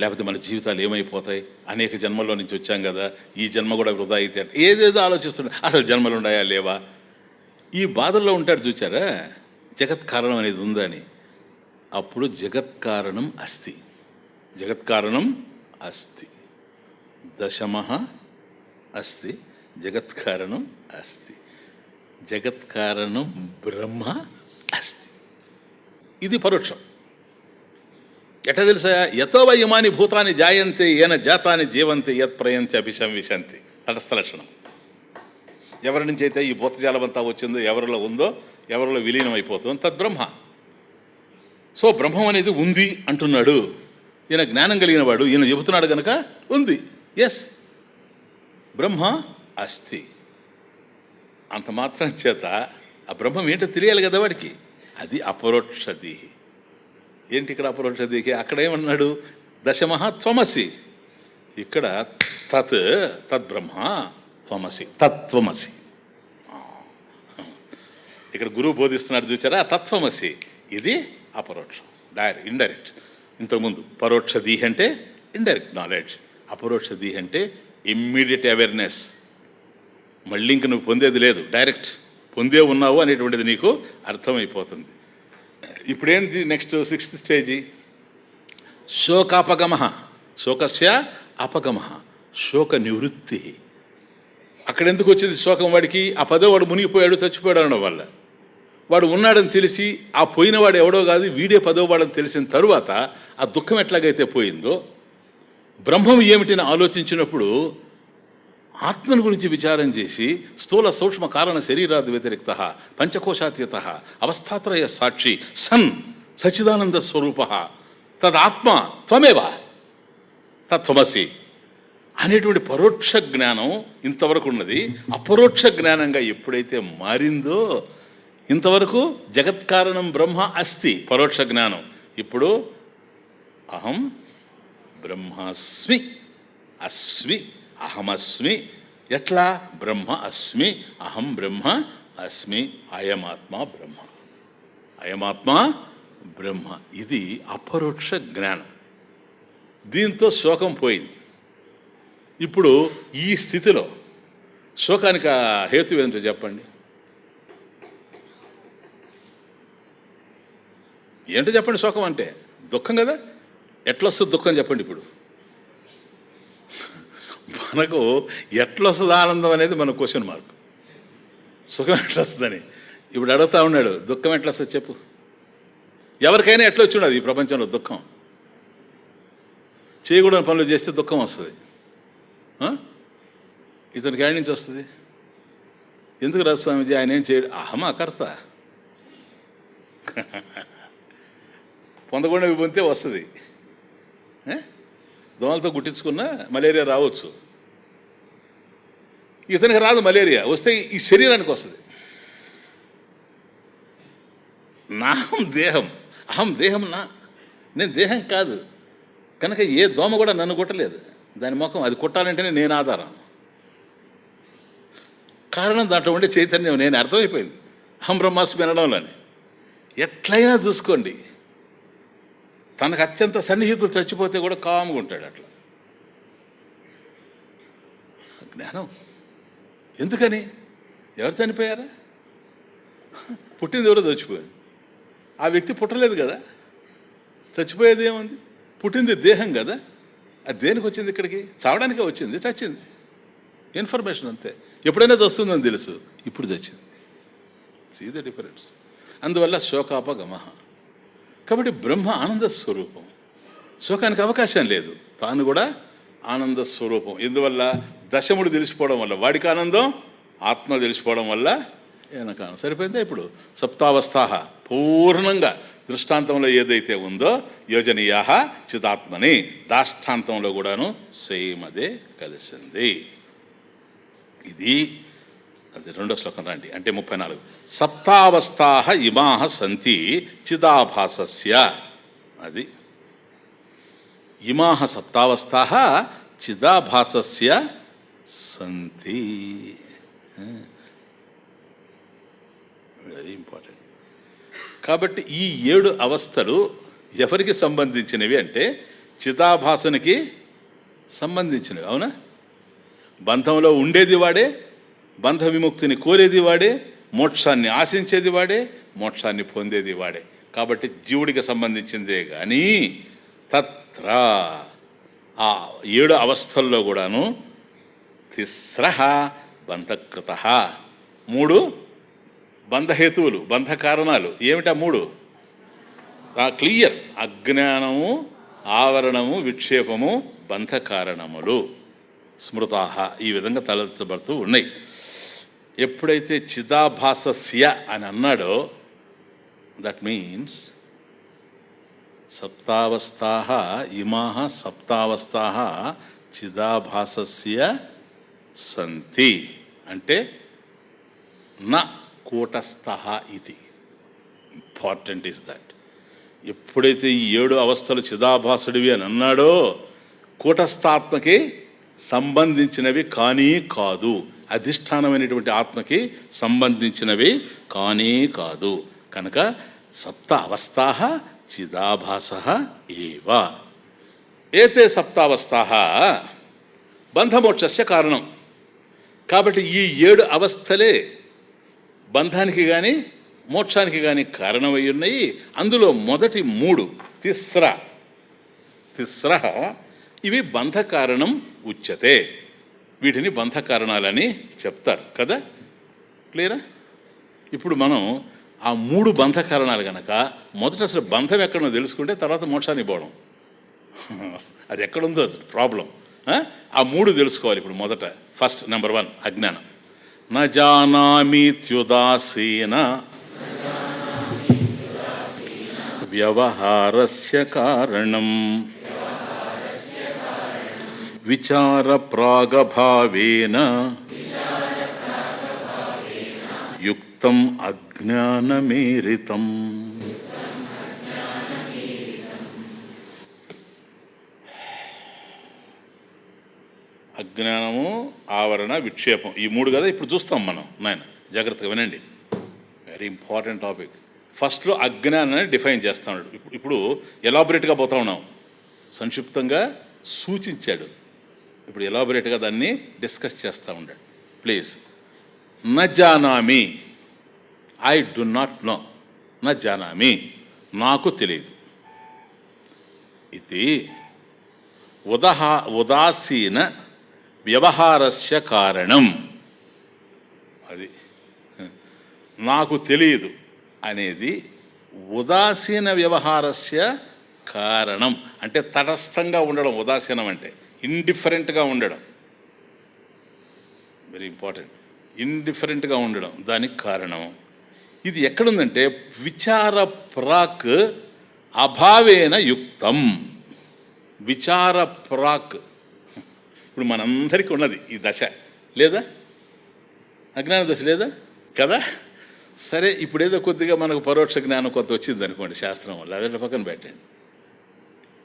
లేకపోతే మన జీవితాలు ఏమైపోతాయి, అనేక జన్మల్లో నుంచి వచ్చాం కదా, ఈ జన్మ కూడా వృధా అయితే, ఏదేదో ఆలోచిస్తుంటాడు. అసలు జన్మలు ఉన్నాయా లేవా, ఈ బాధల్లో ఉంటాడు. చూచారా జగత్ కారణం అనేది ఉందని. అప్పుడు జగత్కారణం అస్తి. జగత్కారణం అస్తి. దశమః అస్తి, జగత్కారణం అస్తి, జగత్కారణం బ్రహ్మ అస్తి. ఇది పరోక్షం. ఎట్లా తెలుసా? యతో వై ఇమాని భూతాన్ని జాయంతే ఏన జాతాన్ని జీవంతే యత్ ప్రయంతి అభిశంవిశంతి. తటస్థ లక్షణం. ఎవరి నుంచి అయితే ఈ భూతజాలమంతా వచ్చిందో, ఎవరిలో ఉందో, ఎవరిలో విలీనం అయిపోతుందో తద్బ్రహ్మ. సో బ్రహ్మం అనేది ఉంది అంటున్నాడు ఈయన. జ్ఞానం కలిగిన వాడు ఈయన చెబుతున్నాడు కనుక ఉంది. ఎస్, బ్రహ్మ అస్తి. అంత మాత్రం చేత ఆ బ్రహ్మం ఏంటో తెలియాలి కదా వాడికి. అది అపరోక్షది. ఏంటి ఇక్కడ అపరోక్షదికి? అక్కడ ఏమన్నాడు? దశమః త్వమసి. ఇక్కడ తద్బ్రహ్మ త్వమసి, తత్వమసి. ఇక్కడ గురువు బోధిస్తున్నాడు చూచారా, తత్వమసి. ఇది అపరోక్షం, ఇండైరెక్ట్. ఇంతకుముందు పరోక్ష దీహి అంటే ఇండైరెక్ట్ నాలెడ్జ్, అపరోక్ష దీహి అంటే ఇమ్మీడియట్ అవేర్నెస్. మళ్ళీ ఇంక నువ్వు పొందేది లేదు, డైరెక్ట్ పొందే ఉన్నావు అనేటువంటిది నీకు అర్థమైపోతుంది. ఇప్పుడేంటి నెక్స్ట్ 6th స్టేజీ? శోకాపగమ. శోకస్య అపగమ, శోక నివృత్తి. అక్కడ ఎందుకు వచ్చింది శోకం వాడికి? ఆ పదో వాడు మునిగిపోయాడు, చచ్చిపోయాడు అనడం వల్ల. వాడు ఉన్నాడని తెలిసి ఆ పోయినవాడు ఎవడో కాదు వీడే పదోవాడని తెలిసిన తరువాత ఆ దుఃఖం ఎట్లాగైతే పోయిందో, బ్రహ్మం ఏమిటిని ఆలోచించినప్పుడు ఆత్మను గురించి విచారం చేసి స్థూల సూక్ష్మ కారణ శరీరాది వ్యతిరిక్త పంచకోశాతీత అవస్థాత్రయ సాక్షి సన్ సచిదానంద స్వరూప తదాత్మ త్వమేవ తత్వమసి అనేటువంటి పరోక్ష జ్ఞానం ఇంతవరకు ఉన్నది. అపరోక్ష జ్ఞానంగా ఎప్పుడైతే మారిందో, ఇంతవరకు జగత్కారణం బ్రహ్మ అస్తి పరోక్ష జ్ఞానం. ఇప్పుడు అహం బ్రహ్మాస్మి, అస్మి, అహమస్మి. ఎట్లా? బ్రహ్మ అస్మి, అహం బ్రహ్మ అస్మి, అయమాత్మ బ్రహ్మ, అయమాత్మ బ్రహ్మ. ఇది అపరోక్ష జ్ఞానం. దీంతో శోకం పోయింది. ఇప్పుడు ఈ స్థితిలో శోకానికి హేతు ఏంటో చెప్పండి. ఏంటో చెప్పండి. శోకం అంటే దుఃఖం కదా. ఎట్లొస్తుంది దుఃఖం చెప్పండి. ఇప్పుడు మనకు ఎట్లొస్తుంది ఆనందం అనేది మన క్వశ్చన్ మార్క్. సుఖం ఎట్లొస్తుందని ఇప్పుడు అడుగుతా ఉన్నాడు. దుఃఖం ఎట్లొస్తుంది చెప్పు. ఎవరికైనా ఎట్లొచ్చి ఉండదు ఈ ప్రపంచంలో దుఃఖం. చేయకూడని పనులు చేస్తే దుఃఖం వస్తుంది. ఇతనికి ఏడి నుంచి వస్తుంది? ఎందుకు రాదు స్వామీజీ ఆయన ఏం చేయడు? అహమా కర్త. పొందకుండా పొందితే వస్తుంది. దోమలతో గుట్టించుకున్నా మలేరియా రావచ్చు. ఇతనికి రాదు మలేరియా, వస్తే ఈ శరీరానికి వస్తుంది. నాహం దేహం, అహం దేహం నా, నేను దేహం కాదు కనుక ఏ దోమ కూడా నన్ను కొట్టలేదు. దాని ముఖం అది కొట్టాలంటేనే నేను ఆధారం. కారణం దాంట్లో ఉండే చైతన్యం. నేను అర్థమైపోయింది అహం బ్రహ్మాస్మి అనడంలోని. ఎట్లయినా చూసుకోండి, తనకు అత్యంత సన్నిహితులు చచ్చిపోతే కూడా కామ్గా ఉంటాడు. అట్లా జ్ఞానం. ఎందుకని? ఎవరు చనిపోయారా? పుట్టింది ఎవరో చచ్చిపోయింది. ఆ వ్యక్తి పుట్టలేదు కదా, చచ్చిపోయేది ఏముంది? పుట్టింది దేహం కదా. అది దేనికి వచ్చింది? ఇక్కడికి చావడానికే వచ్చింది. చచ్చింది, ఇన్ఫర్మేషన్ అంతే. ఎప్పుడైనా వస్తుందని తెలుసు, ఇప్పుడు చచ్చింది. See the difference. అందువల్ల శోకాపగమ. కాబట్టి బ్రహ్మ ఆనంద స్వరూపం, శోకానికి అవకాశం లేదు. తాను కూడా ఆనంద స్వరూపం. ఎందువల్ల? దశముడు తెలిసిపోవడం వల్ల వాడికి ఆనందం, ఆత్మ తెలిసిపోవడం వల్ల ఏనక ఆనందం. సరిపోయిందా? ఇప్పుడు సప్తావస్థాహ పూర్ణంగా దృష్టాంతంలో ఏదైతే ఉందో యోజనీయాహ చిదాత్మని, దాష్టాంతంలో కూడాను సేమ్ అదే కలిసింది. ఇది అది 2వ శ్లోకం రండి. అంటే 34. సప్తావస్థాహ ఇమాహ సంతి చిదాభాసస్య. అది ఇమాహ సప్తావస్థాహ చిదాభాసస్య సంతి. Very important. కాబట్టి ఈ 7 అవస్థలు ఎవరికి సంబంధించినవి అంటే చిదాభాసనికి సంబంధించినవి. అవునా? బంధంలో ఉండేది వాడే, బంధ విముక్తిని కోరేది వాడే, మోక్షాన్ని ఆశించేది వాడే, మోక్షాన్ని పొందేది వాడే. కాబట్టి జీవుడికి సంబంధించిందే కానీ తత్ర ఆ 7 అవస్థల్లో కూడాను తిస్రః బంధకృత 3 బంధహేతువులు, బంధ కారణాలు. ఏమిటా 3? క్లియర్. అజ్ఞానము, ఆవరణము, విక్షేపము బంధ కారణములు స్మృతాహ ఈ విధంగా తలెత్తబడుతూ ఉన్నాయి. ఎప్పుడైతే చిదాభాసస్య అని అన్నాడో దట్ మీన్స్ సప్తావస్థాః ఇమాః సప్తావస్థాః చిదాభాసస్య సంతి అంటే న కూటస్థః ఇది. Important is that. ఎప్పుడైతే ఈ 7 అవస్థలు చిదాభాసుడివి అని అన్నాడో కూటస్థాత్మకి సంబంధించినవి కానీ కాదు, అధిష్టానమైనటువంటి ఆత్మకి సంబంధించినవి కానీ కాదు. కనుక సప్త అవస్థాః చిదాభాసః ఏవ. ఏతే సప్తావస్థాః బంధమోక్షస్య కారణం. కాబట్టి ఈ 7 అవస్థలే బంధానికి కానీ మోక్షానికి కానీ కారణమై ఉన్నాయి. అందులో మొదటి 3 తిస్రః ఇవి బంధ కారణం ఉచ్యతే. వీటిని బంధ కారణాలని చెప్తారు కదా. క్లియరా? ఇప్పుడు మనం ఆ 3 బంధ కారణాలు కనుక మొదట అసలు బంధం ఎక్కడో తెలుసుకుంటే తర్వాత మోక్షానికి పోవడం అది ఎక్కడుందో ప్రాబ్లం. ఆ 3 తెలుసుకోవాలి. ఇప్పుడు మొదట ఫస్ట్ నెంబర్ 1 అజ్ఞానం. న జానామీత్యుదాసీన వ్యవహారస్య కారణం విచార ప్రాగభావేన యుక్తం అజ్ఞానమేరితం. అజ్ఞానము, ఆవరణ, విక్షేపం ఈ 3 కదా ఇప్పుడు చూస్తాం మనం. నాయన జాగ్రత్తగా వినండి, వెరీ ఇంపార్టెంట్ టాపిక్. ఫస్ట్లో అజ్ఞానాన్ని డిఫైన్ చేస్తా ఉన్నాడు. ఇప్పుడు ఎలాబొరేట్గా పోతా ఉన్నాం. సంక్షిప్తంగా సూచించాడు, ఇప్పుడు ఎలాబొరేట్గా దాన్ని డిస్కస్ చేస్తూ ఉన్నాడు. ప్లీజ్. న జానామి, ఐ డు నాట్ నో. న జానామి నాకు తెలియదు. ఇది ఉదాసీన వ్యవహారస్య కారణం. అది నాకు తెలియదు అనేది ఉదాసీన వ్యవహారస్య కారణం. అంటే తటస్థంగా ఉండడం. ఉదాసీనం అంటే ఇండిఫరెంట్గా ఉండడం. Very important. ఇండిఫరెంట్గా ఉండడం దానికి కారణం. ఇది ఎక్కడుందంటే విచార ప్రాక్ అభావేన యుక్తం. విచార ప్రాక్ ఇప్పుడు మనందరికీ ఉన్నది ఈ దశ లేదా? అజ్ఞాన దశ లేదా కదా? సరే, ఇప్పుడేదో కొద్దిగా మనకు పరోక్ష జ్ఞానం కొంత వచ్చింది అనుకోండి శాస్త్రం వల్ల, అదే పక్కన పెట్టండి.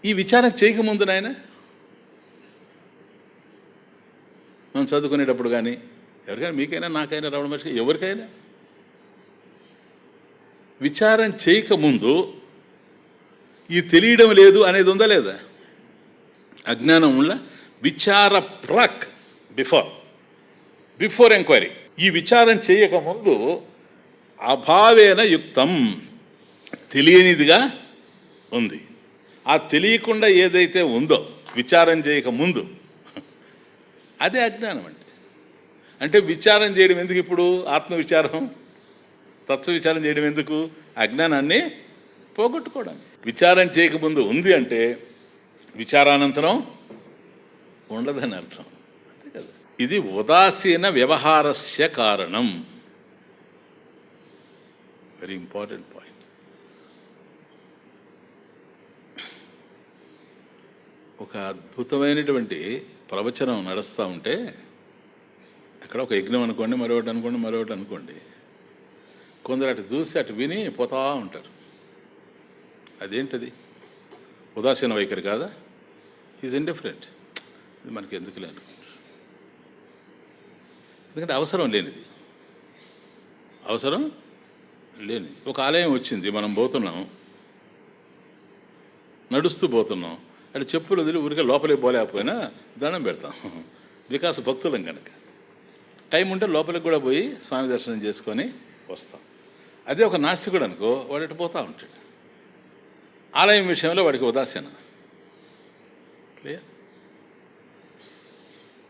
ఈ విచారం చేయకముందు నాయన మనం చదువుకునేటప్పుడు కానీ ఎవరికైనా, మీకైనా నాకైనా రమణ మనిషికి ఎవరికైనా విచారం చేయకముందు ఈ తెలియడం లేదు అనేది ఉందా లేదా? అజ్ఞానం ఉండ విచార ప్రాక్ బిఫోర్ ఎంక్వైరీ. ఈ విచారం చేయకముందు అభావేన యుక్తం తెలియనిదిగా ఉంది. ఆ తెలియకుండా ఏదైతే ఉందో విచారం చేయకముందు అదే అజ్ఞానం. అంటే విచారం చేయడం ఎందుకు? ఇప్పుడు ఆత్మవిచారం, తత్వ విచారం చేయడం ఎందుకు? అజ్ఞానాన్ని పోగొట్టుకోవడానికి. విచారం చేయకముందు ఉంది అంటే విచారానంతరం ఉండదని అర్థం. అంతే కదా. ఇది ఉదాసీన వ్యవహారస్య కారణం. Very important point. ఒక అద్భుతమైనటువంటి ప్రవచనం నడుస్తూ ఉంటే అక్కడ ఒక యజ్ఞం అనుకోండి, మరొకటి అనుకోండి, కొందరు అటు చూసి అటు విని పోతా ఉంటారు. అదేంటది? ఉదాసీన వైఖరి కాదా? Is indifferent. ఇది మనకి ఎందుకు లేదు, ఎందుకంటే అవసరం లేనిది. ఒక ఆలయం వచ్చింది, మనం పోతున్నాం, నడుస్తూ పోతున్నాం, అటు చెప్పులు వదిలి ఊరికే లోపలికి పోలేకపోయినా దండం పెడతాం. వికాస భక్తులం కనుక టైం ఉంటే లోపలికి కూడా పోయి స్వామి దర్శనం చేసుకొని వస్తాం. అదే ఒక నాస్తికుడు అనుకో, వాడు అటు పోతూ ఉంటాడు. ఆలయం విషయంలో వాడికి ఉదాసీన. క్లియర్?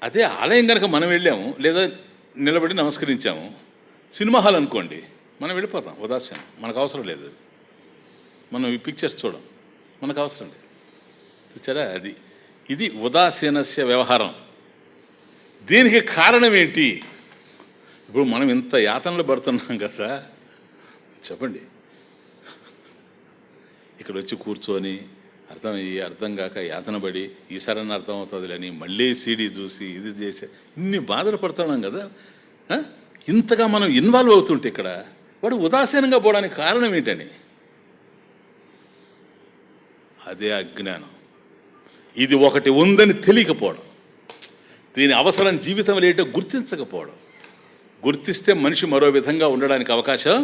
అదే ఆలయం కనుక మనం వెళ్ళాము, లేదా నిలబడి నమస్కరించాము, సినిమా హాల్ అనుకోండి, మనం వెళ్ళిపోతాం. ఉదాసీనం, మనకు అవసరం లేదు. మనం ఈ పిక్చర్స్ చూడం, మనకు అవసరం లేదు. చూచారా? ఇది ఉదాసీనస్య వ్యవహారం. దీనికి కారణం ఏంటి? ఇప్పుడు మనం ఇంత యాతనలు పడుతున్నాం కదా, చెప్పండి. ఇక్కడ వచ్చి కూర్చొని అర్థం కాక యాతన పడి ఈసారన్నా అర్థం అవుతుందిలేని మళ్ళీ సీడీ చూసి ఇది చేసి ఇన్ని బాధలు పడుతున్నాం కదా. ఇంతగా మనం ఇన్వాల్వ్ అవుతుంటే ఇక్కడ వాడు ఉదాసీనంగా పోవడానికి కారణం ఏంటని? అదే అజ్ఞానం. ఇది ఒకటి ఉందని తెలియకపోవడం, దీని అవసరం జీవితంలో ఏంటో గుర్తించకపోవడం. గుర్తిస్తే మనిషి మరో విధంగా ఉండడానికి అవకాశం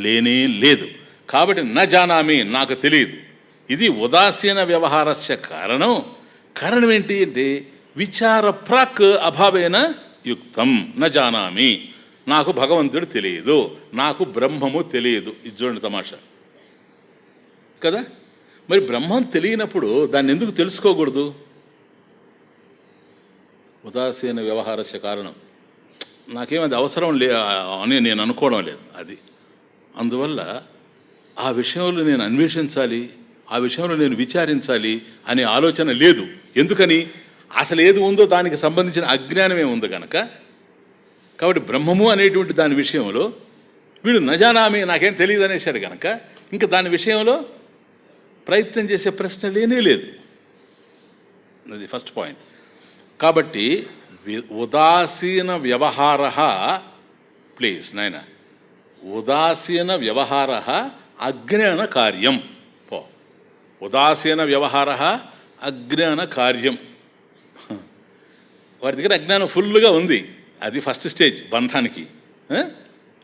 లేనే లేదు. కాబట్టి న జానామి, నాకు తెలియదు. ఇది ఉదాసీన వ్యవహారస్య కారణం ఏంటి అంటే విచార ప్రాక్ అభావేన యుక్తం. న జానామి, నాకు భగవంతుడు తెలియదు, నాకు బ్రహ్మము తెలియదు. ఇది చూడండి తమాషా కదా. మరి బ్రహ్మం తెలియనప్పుడు దాన్ని ఎందుకు తెలుసుకోకూడదు? ఉదాసీన వ్యవహారస్య కారణం. నాకేమది అవసరం అని నేను అనుకోవడం లేదు. అందువల్ల ఆ విషయంలో నేను అన్వేషించాలి, ఆ విషయంలో నేను విచారించాలి అనే ఆలోచన లేదు. ఎందుకని? అసలు ఏది ఉందో దానికి సంబంధించిన అజ్ఞానమే ఉంది కనుక. కాబట్టి బ్రహ్మము అనేటువంటి దాని విషయంలో వీడు నజానామి, నాకేం తెలియదు అనేసాడు కనుక ఇంకా దాని విషయంలో ప్రయత్నం చేసే ప్రశ్న లేనే లేదు. అది ఫస్ట్ పాయింట్. కాబట్టి ఉదాసీన వ్యవహార, ప్లీజ్ నాయన, ఉదాసీన వ్యవహార అజ్ఞాన కార్యం. ఉదాసీన వ్యవహార అజ్ఞాన కార్యం. వారి దగ్గర అజ్ఞానం ఫుల్గా ఉంది. అది ఫస్ట్ స్టేజ్ బంధానికి.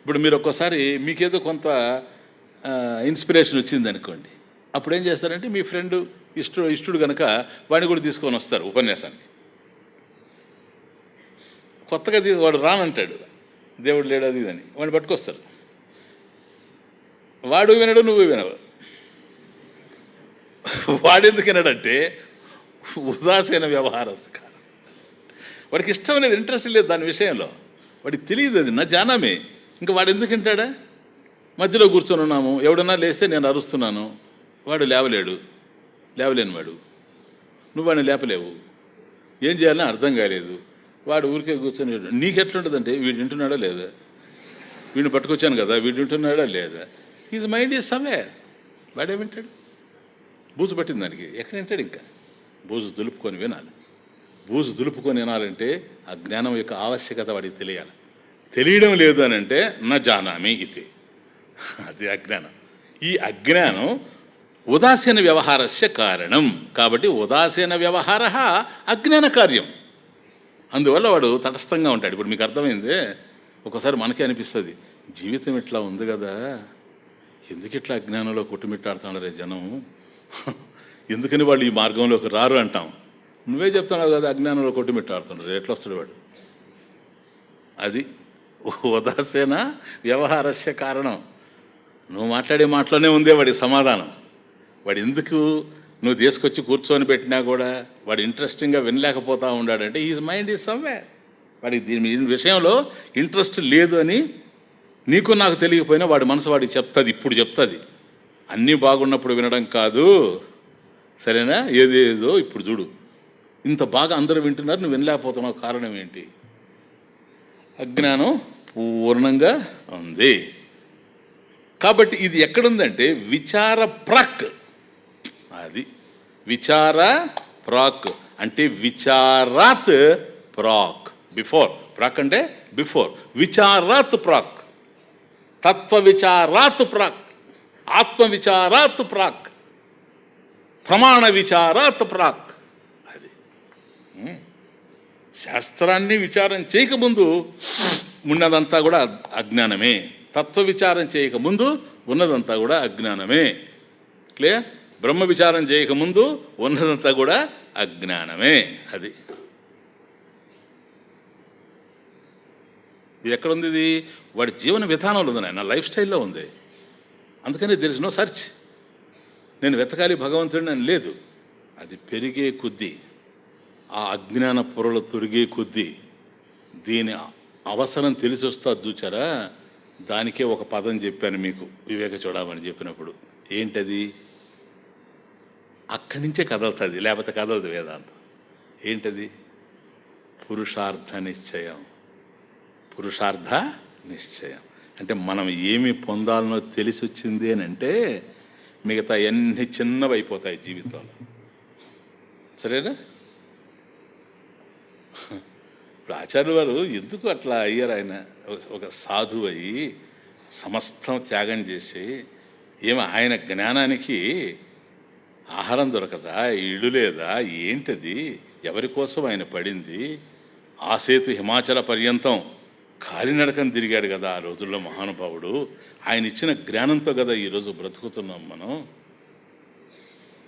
ఇప్పుడు మీరు ఒక్కోసారి మీకేదో కొంత ఇన్స్పిరేషన్ వచ్చింది అనుకోండి, అప్పుడు ఏం చేస్తారంటే మీ ఫ్రెండ్ ఇష్టడు కనుక వాడిని కూడా తీసుకొని వస్తారు ఉపన్యాసానికి. కొత్తగా వాడు రానంటాడు, దేవుడు లేడు అది ఇదని, వాడిని పట్టుకొస్తారు. వాడు వినడు, నువ్వు వినవు. వాడెందుకు వినడంటే ఉదాసీన వ్యవహారం. వాడికి ఇష్టం లేదు, ఇంట్రెస్ట్ లేదు దాని విషయంలో, వాడికి తెలియదు. అది నా జానామే. ఇంకా వాడు ఎందుకు వింటాడా? మధ్యలో కూర్చొని ఉన్నాము, ఎవడన్నా లేస్తే నేను అరుస్తున్నాను, వాడు లేవలేని వాడు, నువ్వు వాడిని లేపలేవు. ఏం చేయాలని అర్థం కాలేదు. వాడు ఊరికే కూర్చొని నీకెట్లుంటుందంటే వీడు వింటున్నాడా లేదా, వీడిని పట్టుకొచ్చాను కదా వీడు వింటున్నాడా లేదా, హీజ్ మైండ్ ఈజ్ సమ్వేర్. వాడే వింటాడు. బూజు పట్టింది దానికి, ఎక్కడ వింటాడు? ఇంకా బూజు దులుపుకొని వినాలి. బూజు దులుపుకొని వినాలంటే ఆ జ్ఞానం యొక్క ఆవశ్యకత వాడికి తెలియాలి. తెలియడం లేదు అని అంటే నా జానామి ఇది, అది అజ్ఞానం. ఈ అజ్ఞానం ఉదాసీన వ్యవహారస్య కారణం. కాబట్టి ఉదాసీన వ్యవహార అజ్ఞాన కార్యం. అందువల్ల వాడు తటస్థంగా ఉంటాడు. ఇప్పుడు మీకు అర్థమైందే. ఒక్కోసారి మనకే అనిపిస్తుంది, జీవితం ఇట్లా ఉంది కదా, ఎందుకు ఇట్లా అజ్ఞానంలో కొట్టుమిట్టాడుతున్నారే జనం, ఎందుకని వాళ్ళు ఈ మార్గంలోకి రారు అంటాం. నువ్వే చెప్తున్నావు కదా అజ్ఞానంలో కొట్టుమిట్టాడుతున్నాడు, ఎట్లా వస్తాడు వాడు? అది ఉదాసీన వ్యవహారస్య కారణం. నువ్వు మాట్లాడే మాటలోనే ఉందే వాడికి సమాధానం. వాడు ఎందుకు నువ్వు తీసుకొచ్చి కూర్చొని పెట్టినా కూడా వాడు ఇంట్రెస్టింగ్గా వినలేకపోతా ఉన్నాడంటే ఈజ్ మైండ్ ఈజ్ సమ్వేర్. వాడికి దీని విషయంలో ఇంట్రెస్ట్ లేదు అని నీకు నాకు తెలియకపోయినా వాడి మనసు వాడికి చెప్తుంది. ఇప్పుడు చెప్తుంది, అన్నీ బాగున్నప్పుడు వినడం కాదు, సరేనా? ఏదేదో ఇప్పుడు చూడు, ఇంత బాగా అందరూ వింటున్నారు, నువ్వు వినలేకపోతున్నావు. కారణం ఏంటి? అజ్ఞానం పూర్ణంగా ఉంది. కాబట్టి ఇది ఎక్కడుందంటే విచార ప్రాక్. అది విచార ప్రాక్ అంటే విచారాత్ ప్రాక్, బిఫోర్. ప్రాక్ అంటే బిఫోర్. విచారాత్ ప్రాక్, తత్వ విచారాత్ ప్రాక్, ఆత్మ విచారాత్ ప్రాక్, ప్రమాణ విచారాత్ ప్రాక్. అది శాస్త్రాన్ని విచారం చేయకముందు ఉన్నదంతా కూడా అజ్ఞానమే. తత్వ విచారం చేయకముందు ఉన్నదంతా కూడా అజ్ఞానమే. క్లియర్? బ్రహ్మ విచారం చేయకముందు ఉన్నదంతా కూడా అజ్ఞానమే. అది ఎక్కడుంది? ఇది వాడి జీవన విధానంలో ఉంది, నా లైఫ్ స్టైల్లో ఉంది. అందుకని దెర్ ఇస్ నో సర్చ్. నేను వెతకాలి భగవంతుడిని అని లేదు. అది పెరిగే కొద్దీ, ఆ అజ్ఞాన పొరలు తొరిగే కొద్దీ దీని అవసరం తెలిసి వస్తా చూచారా. దానికే ఒక పదం చెప్పాను మీకు వివేక చూడమని చెప్పినప్పుడు. ఏంటది? అక్కడి నుంచే కదలుతుంది, లేకపోతే కదలదు వేదాంతం. ఏంటది? పురుషార్థ నిశ్చయం. పురుషార్థ నిశ్చయం అంటే మనం ఏమి పొందాలనో తెలిసి వచ్చింది అని అంటే మిగతా అన్ని చిన్నవి అయిపోతాయి జీవితంలో. సరేనా? ఇప్పుడు ఆచార్యుల వారు ఎందుకు అట్లా అయ్యారు? ఆయన ఒక సాధువు అయ్యి సమస్తం త్యాగం చేసి ఆయన జ్ఞానానికి ఆహారం దొరకదా, ఇళ్ళు లేదా, ఏంటది, ఎవరి కోసం ఆయన పడింది? ఆ సేతు హిమాచల పర్యంతం కాలినడకం తిరిగాడు కదా ఆ రోజుల్లో మహానుభావుడు. ఆయన ఇచ్చిన జ్ఞానంతో కదా ఈరోజు బ్రతుకుతున్నాం మనం.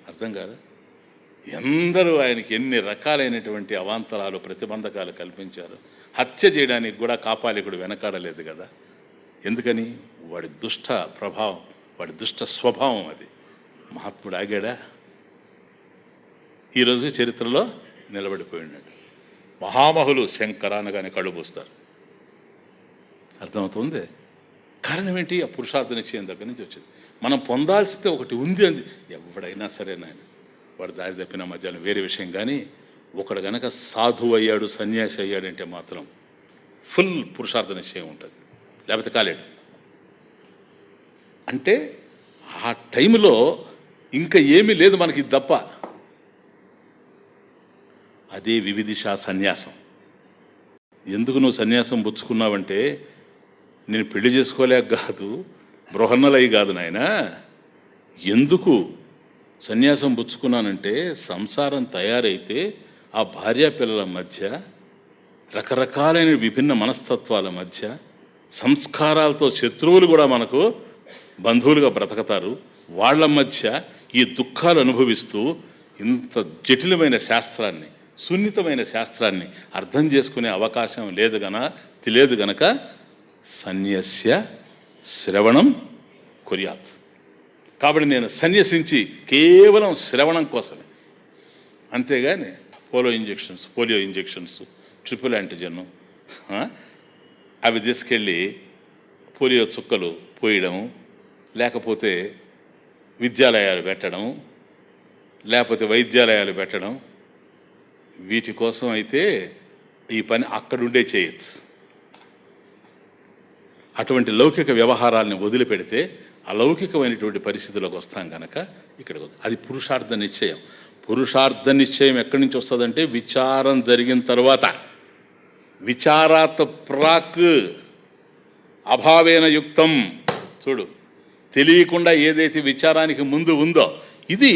అర్థం కాదా? ఎందరూ ఆయనకి ఎన్ని రకాలైనటువంటి అవాంతరాలు, ప్రతిబంధకాలు కల్పించారు. హత్య చేయడానికి కూడా కాపాలికుడు వెనకాడలేదు కదా. ఎందుకని? వాడి దుష్ట ప్రభావం, వాడి దుష్ట స్వభావం అది. మహాత్ముడు ఆగాడా? ఈరోజు చరిత్రలో నిలబడిపోయినాడు. మహామహులు శంకర అనగానే కళ్ళు పూస్తారు. అర్థమవుతుంది? కారణం ఏంటి? ఆ పురుషార్థ నిశ్చయం దగ్గర నుంచి వచ్చింది. మనం పొందాల్సిందే ఒకటి ఉంది అంది. ఎవడైనా సరే నాయన, వాడు దారి తప్పిన మధ్యాహ్నం వేరే విషయం. కానీ ఒకడు గనక సాధువు అయ్యాడు, సన్యాసి అయ్యాడంటే మాత్రం ఫుల్ పురుషార్థ నిశ్చయం ఉంటుంది, లేకపోతే కాలేడు. అంటే ఆ టైంలో ఇంకా ఏమీ లేదు మనకి తప్ప. అదే వివిధిషా సన్యాసం. ఎందుకు నువ్వు సన్యాసం పుచ్చుకున్నావంటే, నేను పెళ్లి చేసుకోలేక కాదు, బృహన్నలయ్యి కాదు నాయన. ఎందుకు సన్యాసం పుచ్చుకున్నానంటే, సంసారం తయారైతే ఆ భార్యా పిల్లల మధ్య రకరకాలైన విభిన్న మనస్తత్వాల మధ్య సంస్కారాలతో శత్రువులు కూడా మనకు బంధువులుగా బ్రతకతారు. వాళ్ళ మధ్య ఈ దుఃఖాలు అనుభవిస్తూ ఇంత జటిలమైన శాస్త్రాన్ని, సున్నితమైన శాస్త్రాన్ని అర్థం చేసుకునే అవకాశం లేదు గనక సన్యస్య శ్రవణం కుర్యాత్. కాబట్టి నేను సన్యసించి కేవలం శ్రవణం కోసమే, అంతేగాని పోలియో ఇంజెక్షన్స్, ట్రిపుల్ యాంటిజెన్ అవి తీసుకెళ్ళి పోలియో చుక్కలు పోయడం, లేకపోతే విద్యాలయాలు పెట్టడం, లేకపోతే వైద్యాలయాలు పెట్టడం, వీటి కోసం అయితే ఈ పని అక్కడుండే చేయొచ్చు. అటువంటి లౌకిక వ్యవహారాలను వదిలిపెడితే అలౌకికమైనటువంటి పరిస్థితులకు వస్తాం కనుక ఇక్కడ అది పురుషార్థ నిశ్చయం. పురుషార్థ నిశ్చయం ఎక్కడి నుంచి వస్తుందంటే విచారం జరిగిన తర్వాత. విచారాత్ ప్రాక్ అభావేన యుక్తం. చూడు, తెలియకుండా ఏదైతే విచారానికి ముందు ఉందో ఇది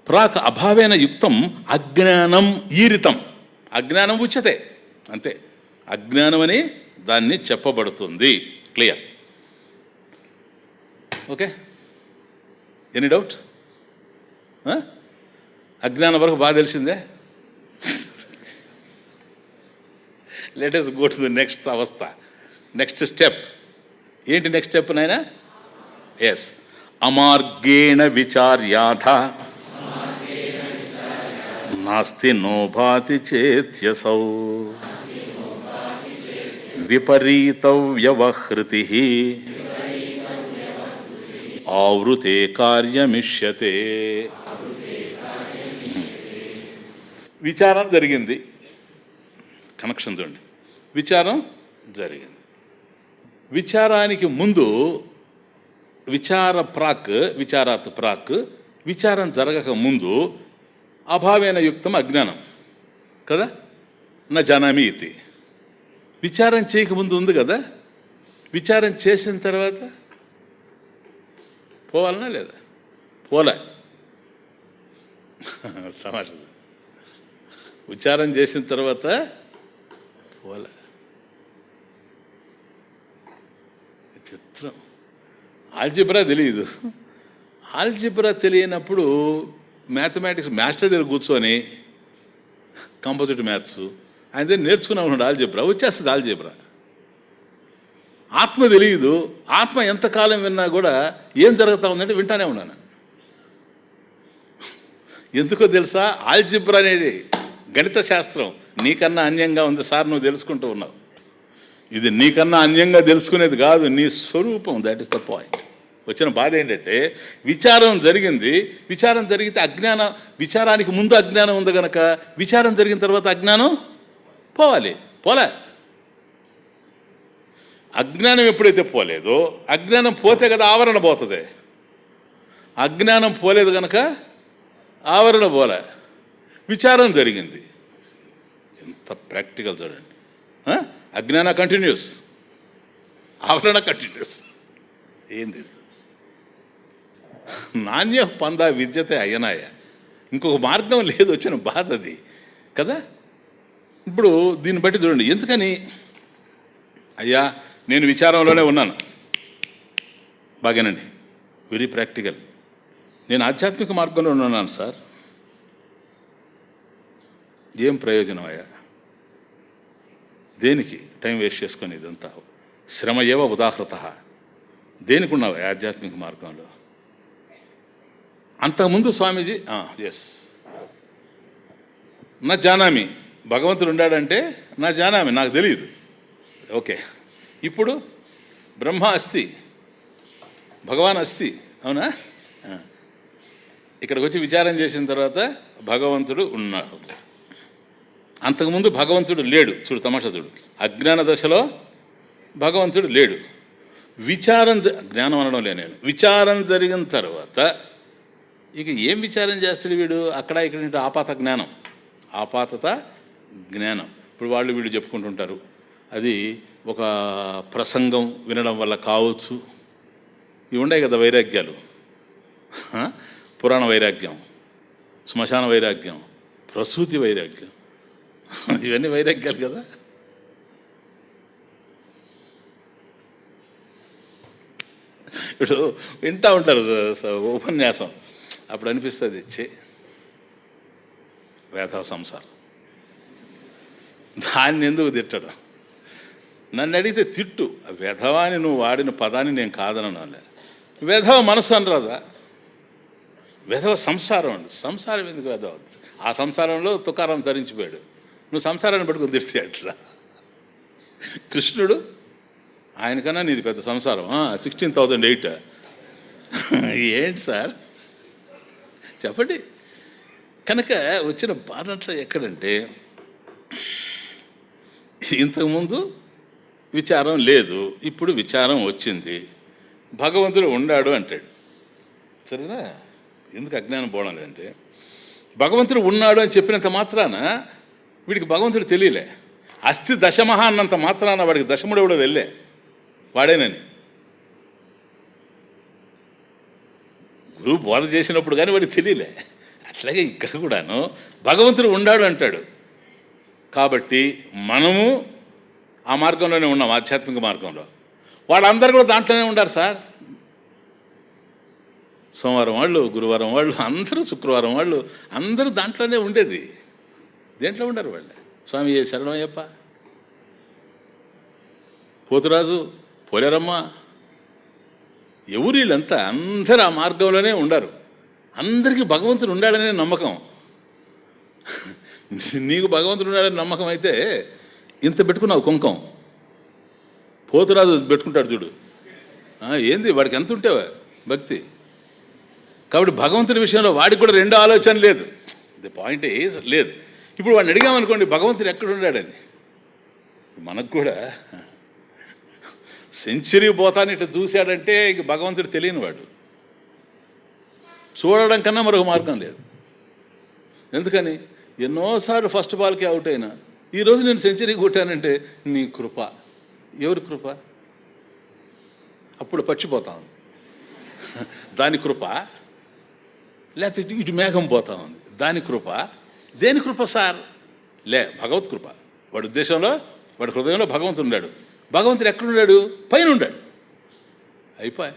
ప్రాక్ అభావేన యుక్తం అజ్ఞానం ఈరితం. అజ్ఞానం ఉచ్యతే, అంతే. అజ్ఞానం అని దాన్ని చెప్పబడుతుంది. క్లియర్? Okay, any doubt? అజ్ఞానం వరకు బాగా తెలిసిందే. Let us go to the next అవస్థ, నెక్స్ట్ స్టెప్. ఏంటి నెక్స్ట్ స్టెప్ నాయనా? ఎస్, అమార్గేణ విచార్యాథ నాస్తి నోభాతి చేత్యసౌ విపరీత వ్యవహృతి ఆవృతే కార్యమిష్యతే. విచారం జరిగింది, కనెక్షన్ చూడండి. విచారం జరిగింది. విచారానికి ముందు విచారాత్ ప్రాక్, విచారం జరగక ముందు అభావేన యుక్తం అజ్ఞానం కదా, నా జానామి ఇది. విచారం చేయకముందు ఉంది కదా, విచారం చేసిన తర్వాత పోవాలనా లేదా? పోలే. తమాషా. విచారం చేసిన తర్వాత పోలే. చిత్రం. ఆల్జిబ్రా తెలియదు. ఆల్జిబ్రా తెలియనప్పుడు మ్యాథమెటిక్స్ మాస్టర్ దగ్గర కూర్చొని కంపోజిట్ మ్యాథ్స్ ఆయన దగ్గర నేర్చుకున్నా ఉన్నాడు. ఆల్జిబ్రా వచ్చేస్తుంది. ఆల్జిబ్రా ఆత్మ తెలియదు. ఆత్మ ఎంతకాలం విన్నా కూడా ఏం జరుగుతూ ఉందంటే వింటానే ఉన్నాను. ఎందుకో తెలుసా? ఆల్జిబ్రా అనేది గణిత శాస్త్రం నీకన్నా అన్యంగా ఉంది సార్, నువ్వు తెలుసుకుంటూ ఉన్నావు. ఇది నీకన్నా అన్యంగా తెలుసుకునేది కాదు, నీ స్వరూపం. That is the point. వచ్చిన బాధ ఏంటంటే విచారం జరిగింది, విచారం జరిగితే విచారానికి ముందు అజ్ఞానం ఉంది కనుక విచారం జరిగిన తర్వాత అజ్ఞానం పోలే. అజ్ఞానం ఎప్పుడైతే పోలేదో, అజ్ఞానం పోతే కదా ఆవరణ పోతుంది. అజ్ఞానం పోలేదు కనుక ఆవరణ పోలే, విచారం జరిగింది. ఎంత ప్రాక్టికల్ చూడండి. అజ్ఞాన కంటిన్యూస్, ఆవరణ కంటిన్యూస్. ఏంది నాణ్య పందా విద్యతే అయ్యనాయ, ఇంకొక మార్గం లేదు. వచ్చిన బాధ అది కదా. ఇప్పుడు దీన్ని బట్టి చూడండి, ఎందుకని అయ్యా నేను విచారంలోనే ఉన్నాను, బాగానండి, వెరీ ప్రాక్టికల్. నేను ఆధ్యాత్మిక మార్గంలో ఉన్నాను సార్, ఏం ప్రయోజనం అయ్యా? దేనికి టైం వేస్ట్ చేసుకొని ఇదంతా? శ్రమ ఏవ ఉదాహృత. దేనికి ఉన్నావు ఆధ్యాత్మిక మార్గంలో? అంతకుముందు స్వామీజీ ఎస్ నా జానామి, భగవంతుడు ఉన్నాడంటే నా జానామి, నాకు తెలియదు. ఓకే, ఇప్పుడు బ్రహ్మ అస్తి, భగవాన్ అస్తి, అవునా? ఇక్కడికి వచ్చి విచారం చేసిన తర్వాత భగవంతుడు ఉన్నాడు. అంతకుముందు భగవంతుడు లేడు. చూడు తమాషా చూడు, అజ్ఞాన దశలో భగవంతుడు లేడు. జ్ఞానం అనడం లే, నేను విచారం జరిగిన తర్వాత ఇక ఏం విచారం చేస్తాడు వీడు? అక్కడ ఇక్కడ ఆపాతత జ్ఞానం. ఇప్పుడు వీళ్ళు చెప్పుకుంటుంటారు, అది ఒక ప్రసంగం వినడం వల్ల కావచ్చు. ఇవి ఉన్నాయి కదా వైరాగ్యాలు, పురాణ వైరాగ్యం, శ్మశాన వైరాగ్యం, ప్రసూతి వైరాగ్యం, ఇవన్నీ వైరాగ్యాలు కదా. ఇప్పుడు వింటూ ఉంటారు ఉపన్యాసం, అప్పుడు అనిపిస్తుంది వేధవ సంసారం, దాన్ని ఎందుకు తిట్టడం? నన్ను అడిగితే తిట్టు, వెధవాని నువ్వు వాడిన పదాన్ని నేను కాదనలే. వెధవ మనసు అనరాదా? వెధవ సంసారం అండి. సంసారం ఎందుకు వెధవ? ఆ సంసారంలో తుకారం ధరించిపోయాడు, నువ్వు సంసారాన్ని పట్టుకుని తిడితే అట్లా. కృష్ణుడు ఆయనకన్నా నీది పెద్ద సంసారం, 16,008. ఏంటి సార్ చెప్పండి. కనుక వచ్చిన బాధంతా ఎక్కడంటే, ఇంతకుముందు విచారం లేదు, ఇప్పుడు విచారం వచ్చింది, భగవంతుడు ఉన్నాడు అంటాడు. సరేనా? ఎందుకు అజ్ఞానం పోవడం లేదంటే, భగవంతుడు ఉన్నాడు అని చెప్పినంత మాత్రాన వీడికి భగవంతుడు తెలియలే. అస్థి దశమహ అన్నంత మాత్రాన వాడికి దశముడు కూడా వెళ్ళే వాడేనని గురువు బోధ చేసినప్పుడు కానీ వాడికి తెలియలే. అట్లాగే ఇక్కడ కూడాను భగవంతుడు ఉన్నాడు అంటాడు. కాబట్టి మనము ఆ మార్గంలోనే ఉన్నాం, ఆధ్యాత్మిక మార్గంలో. వాళ్ళందరూ కూడా దాంట్లోనే ఉండారు సార్. సోమవారం వాళ్ళు, గురువారం వాళ్ళు, అందరూ శుక్రవారం వాళ్ళు, అందరూ దాంట్లోనే ఉండేది. దేంట్లో ఉండరు వాళ్ళు? స్వామి శరణమయ్యప్ప, పోతురాజు, పోలేరమ్మ, ఎవరు వీళ్ళంతా అందరూ ఆ మార్గంలోనే ఉండరు. అందరికీ భగవంతుడు ఉండాడనే నమ్మకం. నీకు భగవంతుడు ఉన్నాడని నమ్మకం అయితే ఇంత పెట్టుకున్నావు కుంకం. పోతురాజు పెట్టుకుంటాడు చూడు, ఏంది వాడికి ఎంత ఉంటే భక్తి. కాబట్టి భగవంతుడి విషయంలో వాడికి కూడా రెండో ఆలోచన లేదు. ది పాయింట్ లేదు. ఇప్పుడు వాడిని అడిగామనుకోండి భగవంతుడు ఎక్కడ ఉన్నాడని, మనకు కూడా సెంచరీ పోతాను ఇట్లా చూశాడంటే ఇంక భగవంతుడు తెలియని వాడు. చూడడం కన్నా మరొక మార్గం లేదు. ఎందుకని? ఎన్నోసార్లు ఫస్ట్ బాల్కి అవుట్ అయినా ఈరోజు నేను సెంచరీ కొట్టానంటే నీ కృప. ఎవరి కృప? అప్పుడు పచ్చిపోతా ఉంది, దాని కృప. లేకపోతే ఇటు మేఘం పోతా ఉంది, దాని కృప. దేని కృప సార్? భగవత్ కృప. వాడి ఉద్దేశంలో, వాడి హృదయంలో భగవంతుడు ఉన్నాడు. భగవంతుడు ఎక్కడున్నాడు? పైన ఉన్నాడు. అయిపోయి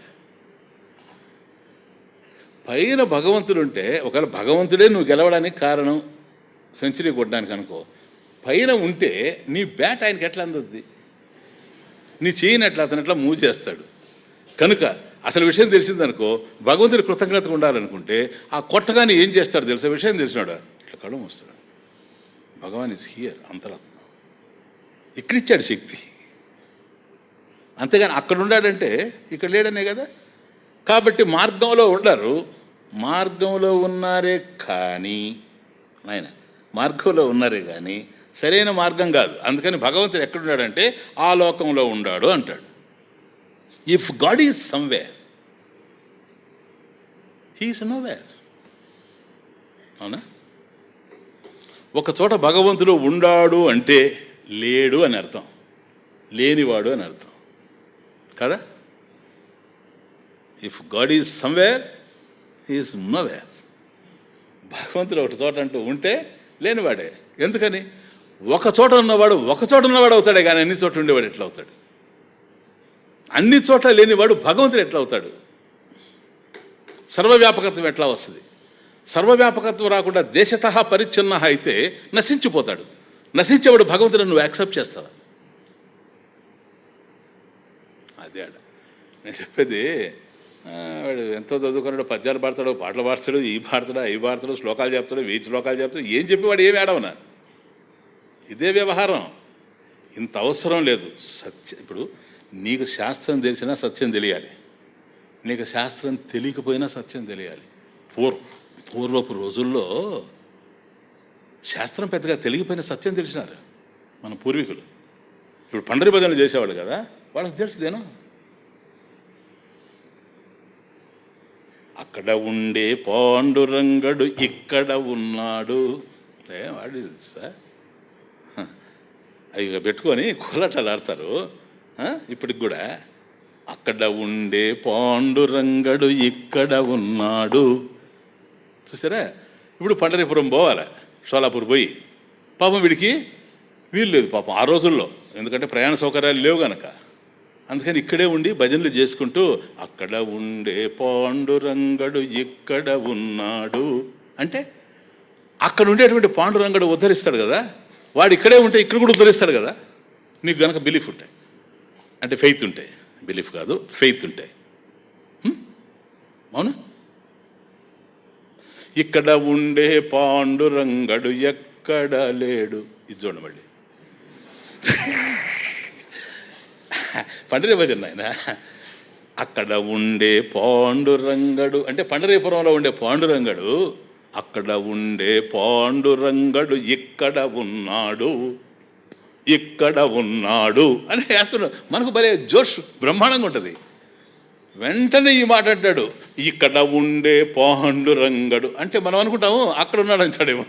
పైన భగవంతుడు ఉంటే, ఒకవేళ భగవంతుడే నువ్వు గెలవడానికి కారణం సెంచరీ కొట్టడానికి అనుకో, పైన ఉంటే నీ బ్యాట్ ఆయనకి ఎట్లా అందుద్ది? నీ చేయని ఎట్లా అతను ఎట్లా మూవ్ చేస్తాడు? కనుక అసలు విషయం తెలిసిందనుకో, భగవంతుడి కృతజ్ఞతగా ఉండాలనుకుంటే ఆ కొట్టగానే ఏం చేస్తాడు తెలుసా? విషయం తెలిసినాడు ఇట్లా కళ్ళు మూస్తాడు. భగవాన్ ఈజ్ హియర్, అంతరాత్మ ఇక్కడిచ్చాడు శక్తి. అంతేగాని అక్కడ ఉన్నాడంటే ఇక్కడ లేడనే కదా. కాబట్టి మార్గంలో ఉండరు, మార్గంలో ఉన్నారే కానీ ఆయన మార్గంలో ఉన్నారే కానీ సరైన మార్గం కాదు. అందుకని భగవంతుడు ఎక్కడున్నాడంటే ఆ లోకంలో ఉన్నాడు అంటాడు. If God is somewhere, he is nowhere. అవునా? ఒక చోట భగవంతుడు ఉండాడు అంటే లేడు అని అర్థం, లేనివాడు అని అర్థం కదా. If God is somewhere, he is nowhere. భగవంతుడు ఒక చోట అంటూ ఉంటే లేనివాడే. ఎందుకని? ఒక చోట ఉన్నవాడు అవుతాడే కానీ అన్ని చోట్ల ఉండేవాడు ఎట్లా అవుతాడు? అన్ని చోట్ల లేనివాడు భగవంతుడు ఎట్లా అవుతాడు? సర్వవ్యాపకత్వం ఎట్లా వస్తుంది? సర్వవ్యాపకత్వం రాకుండా దేశతః పరిచ్ఛిన్న అయితే నశించిపోతాడు. నశించేవాడు భగవంతుడు నువ్వు యాక్సెప్ట్ చేస్తావా? అదే ఆడ నేను చెప్పేది. వాడు ఎంతో చదువుకున్నాడు, పద్యాలు పాడతాడు, పాటలు పాడతాడు, ఈ పాడతాడు, శ్లోకాలు చెప్తాడు, శ్లోకాలు చెప్తాడు. ఏం చెప్పి వాడు ఏమి ఆడవనా? ఇదే వ్యవహారం. ఇంత అవసరం లేదు. సత్యం. ఇప్పుడు నీకు శాస్త్రం తెలిసినా సత్యం తెలియాలి, నీకు శాస్త్రం తెలియకపోయినా సత్యం తెలియాలి. పూర్వపు రోజుల్లో శాస్త్రం పెద్దగా తెలియకపోయినా సత్యం తెలిసినారు మన పూర్వీకులు. ఇప్పుడు పండరి భజనలు చేసేవాళ్ళు కదా, వాళ్ళకి తెలుసుదేనో. అక్కడ ఉండే పాండురంగడు ఇక్కడ ఉన్నాడు. వాడు సార్ అవి పెట్టుకొని కోలాటాలు ఆడతారు ఇప్పటికి కూడా. అక్కడ ఉండే పాండురంగడు ఇక్కడ ఉన్నాడు. చూసారా? ఇప్పుడు పండరీపురం పోవాలి, షోలాపూర్ పోయి పాపం వీడికి వీలు లేదు పాపం ఆ రోజుల్లో, ఎందుకంటే ప్రయాణ సౌకర్యాలు లేవు కనుక. అందుకని ఇక్కడే ఉండి భజనలు చేసుకుంటూ అక్కడ ఉండే పాండురంగడు ఇక్కడ ఉన్నాడు అంటే అక్కడ ఉండేటువంటి పాండురంగడు ఉద్ధరిస్తాడు కదా. వాడు ఇక్కడే ఉంటే ఇక్కడ కూడా ఉద్ధరిస్తాడు కదా. నీకు కనుక బిలీఫ్ ఉంటాయి అంటే, ఫెయిత్ ఉంటాయి, బిలీఫ్ కాదు ఫెయిత్ ఉంటాయి. అవునా? ఇక్కడ ఉండే పాండురంగడు ఎక్కడ లేడు. ఇది చూడండి మళ్ళీ పండరీ భజన ఆయన. అక్కడ ఉండే పాండురంగడు అంటే పండరీపురంలో ఉండే పాండురంగడు, అక్కడ ఉండే పాండురంగడు ఇక్కడ ఉన్నాడు, ఇక్కడ ఉన్నాడు అని వేస్తున్నాడు. మనకు భలే జోష్ బ్రహ్మాండంగా ఉంటుంది. వెంటనే ఈ మాట అంటాడు, ఇక్కడ ఉండే పాండురంగడు అంటే మనం అనుకుంటాము అక్కడ ఉన్నాడు అంటాడేమో.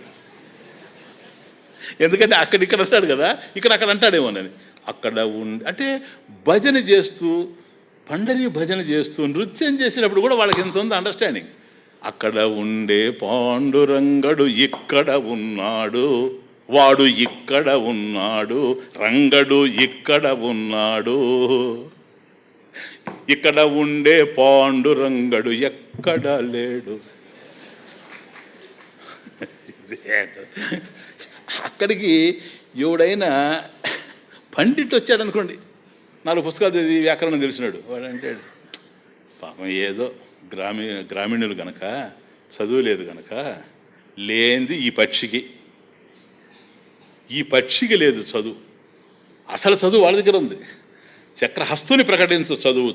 ఎందుకంటే ఇక్కడ అంటాడు కదా, అక్కడ అంటాడేమోనని. అక్కడ అంటే భజన చేస్తూ, పండరీ భజన చేస్తూ నృత్యం చేసినప్పుడు కూడా వాళ్ళకి ఎంత ఉంది అండర్స్టాండింగ్. అక్కడ ఉండే పాండురంగడు ఇక్కడ ఉన్నాడు, వాడు ఇక్కడ ఉన్నాడు, రంగడు ఇక్కడ ఉన్నాడు, ఇక్కడ ఉండే పాండురంగడు ఎక్కడ లేడు. అక్కడికి ఎవడైనా పండిట్ వచ్చాడు అనుకోండి, 4 పుస్తకాలు చదివి వ్యాకరణం తెలిసినాడు, వాడు అంటాడు పాపం ఏదో గ్రామీణులు గనక చదువు లేదు గనక లేనిది ఈ పక్షికి లేదు చదువు. అసలు చదువు వాళ్ళ దగ్గర ఉంది. చక్రహస్తుని ప్రకటించు చదువు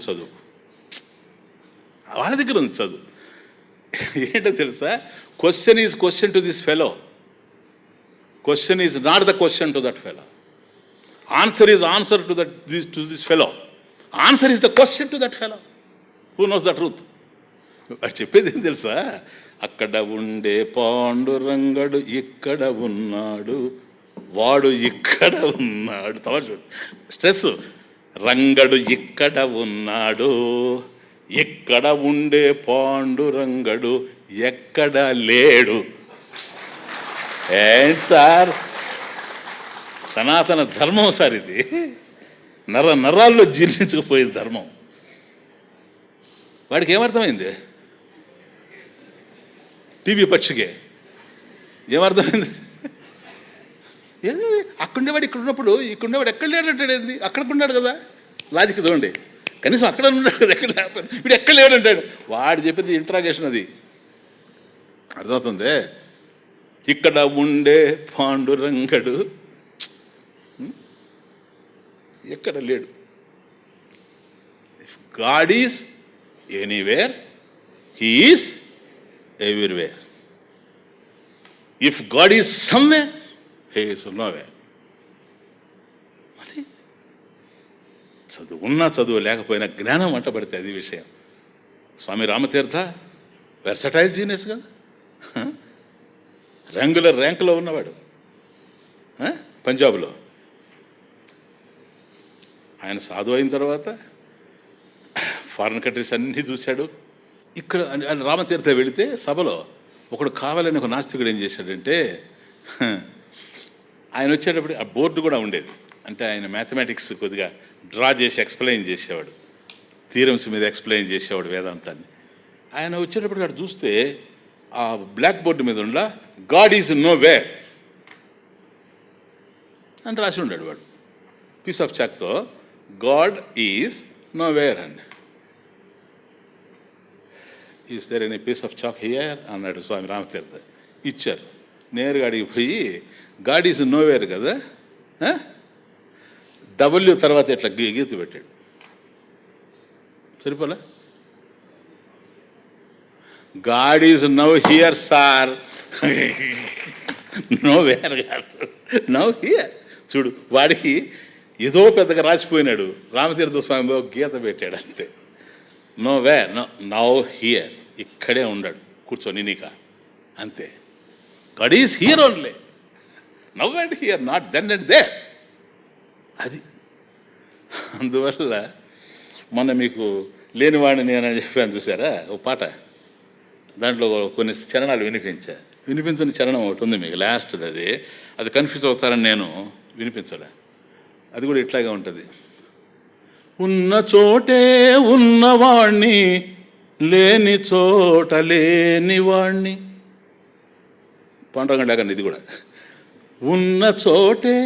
వాళ్ళ దగ్గర ఉంది చదువు. ఏంటో తెలుసా? Question is question to this fellow, question is not the question to that fellow, answer is answer to this fellow, answer is the question to that fellow who knows the truth. వాడు చెప్పేది ఏం తెలుసా? అక్కడ ఉండే పాండురంగడు ఇక్కడ ఉన్నాడు, వాడు ఇక్కడ ఉన్నాడు. చూడు స్ట్రెస్. రంగడు ఇక్కడ ఉన్నాడు, ఇక్కడ ఉండే పాండురంగడు ఎక్కడ లేడు. ఏంటి సార్ సనాతన ధర్మం సార్ ఇది. నరాల్లో జీర్ణించకపోయిన ధర్మం. వాడికి ఏమర్థమైంది? టీవీ పక్షికే ఏమర్థమైంది? అక్కడుండేవాడు ఇక్కడ ఉన్నప్పుడు ఇక్కడుండేవాడు ఎక్కడ లేడంటాడు. ఏంది? అక్కడికి ఉన్నాడు కదా. లాజిక్ చూడండి. కనీసం అక్కడ ఉన్నాడు కదా, ఎక్కడ లేకపోతే వీడు ఎక్కడ లేడంటాడు. వాడు చెప్పింది ఇంట్రాగేషన్ అది. అర్థమవుతుంది. ఇక్కడ ఉండే పాండురంగడు ఎక్కడ లేడు. If God is anywhere, he is everywhere. If God is somewhere, he is nowhere. అది చదువు ఉన్నా చదువు లేకపోయినా జ్ఞానం వంట పడితే అది విషయం. స్వామి రామతీర్థ వెర్సటైల్ జీనియస్ కదా, రెగ్యులర్ ర్యాంకులో ఉన్నవాడు పంజాబ్లో. ఆయన సాధువు అయిన తర్వాత ఫారిన్ కంట్రీస్ అన్నీ చూశాడు. ఇక్కడ రామతీర్థ వెళితే సభలో ఒకడు కావాలని ఒక నాస్తికుడు ఏం చేశాడంటే, ఆయన వచ్చేటప్పుడు ఆ బోర్డు కూడా ఉండేది. అంటే ఆయన మ్యాథమెటిక్స్ కొద్దిగా డ్రా చేసి ఎక్స్ప్లెయిన్ చేసేవాడు, థీరమ్స్ మీద ఎక్స్ప్లెయిన్ చేసేవాడు వేదాంతాన్ని. ఆయన వచ్చేటప్పుడు అక్కడ చూస్తే ఆ బ్లాక్ బోర్డు మీద ఉండ గాడ్ ఈజ్ నో వేర్ అని రాసి ఉన్నాడు. వాడు పీస్ ఆఫ్ చాక్తో గాడ్ ఈజ్ నో వేర్ అండి. Is there any piece of chalk here అన్నాడు స్వామి రామతీర్థ. ఇచ్చారు. నేరుగా అడిగి పోయి గాడ్ ఈజ్ నో వేర్ కదా, డబ్ల్యూ తర్వాత ఇట్లా గీత పెట్టాడు. సరిపోలే. God is now here sir, nowhere కాదు, నౌ హియర్. చూడు, వాడికి ఏదో పెద్దగా రాసిపోయినాడు. రామతీర్థ స్వామి గీత పెట్టాడు అంతే. నో వేర్, నౌ హియర్, ఇక్కడే ఉన్నాడు కూర్చొని నీక అంతే. God is here only, now and here, not then and there. అది అందువల్ల మొన్న మీకు లేనివాడిని నేను చెప్పాను చూసారా ఓ పాట, దాంట్లో కొన్ని చరణాలు వినిపించని చరణం ఒకటి ఉంది మీకు, లాస్ట్ది. అది కన్ఫ్యూజ్ అవుతారని నేను వినిపించలే. అది కూడా ఇట్లాగే ఉంటుంది. ఉన్న చోటే ఉన్నవాణ్ణి, లేని చోట లేనివాణ్ణి. పాండురంగడు ఇది కూడా. ఉన్న చోటే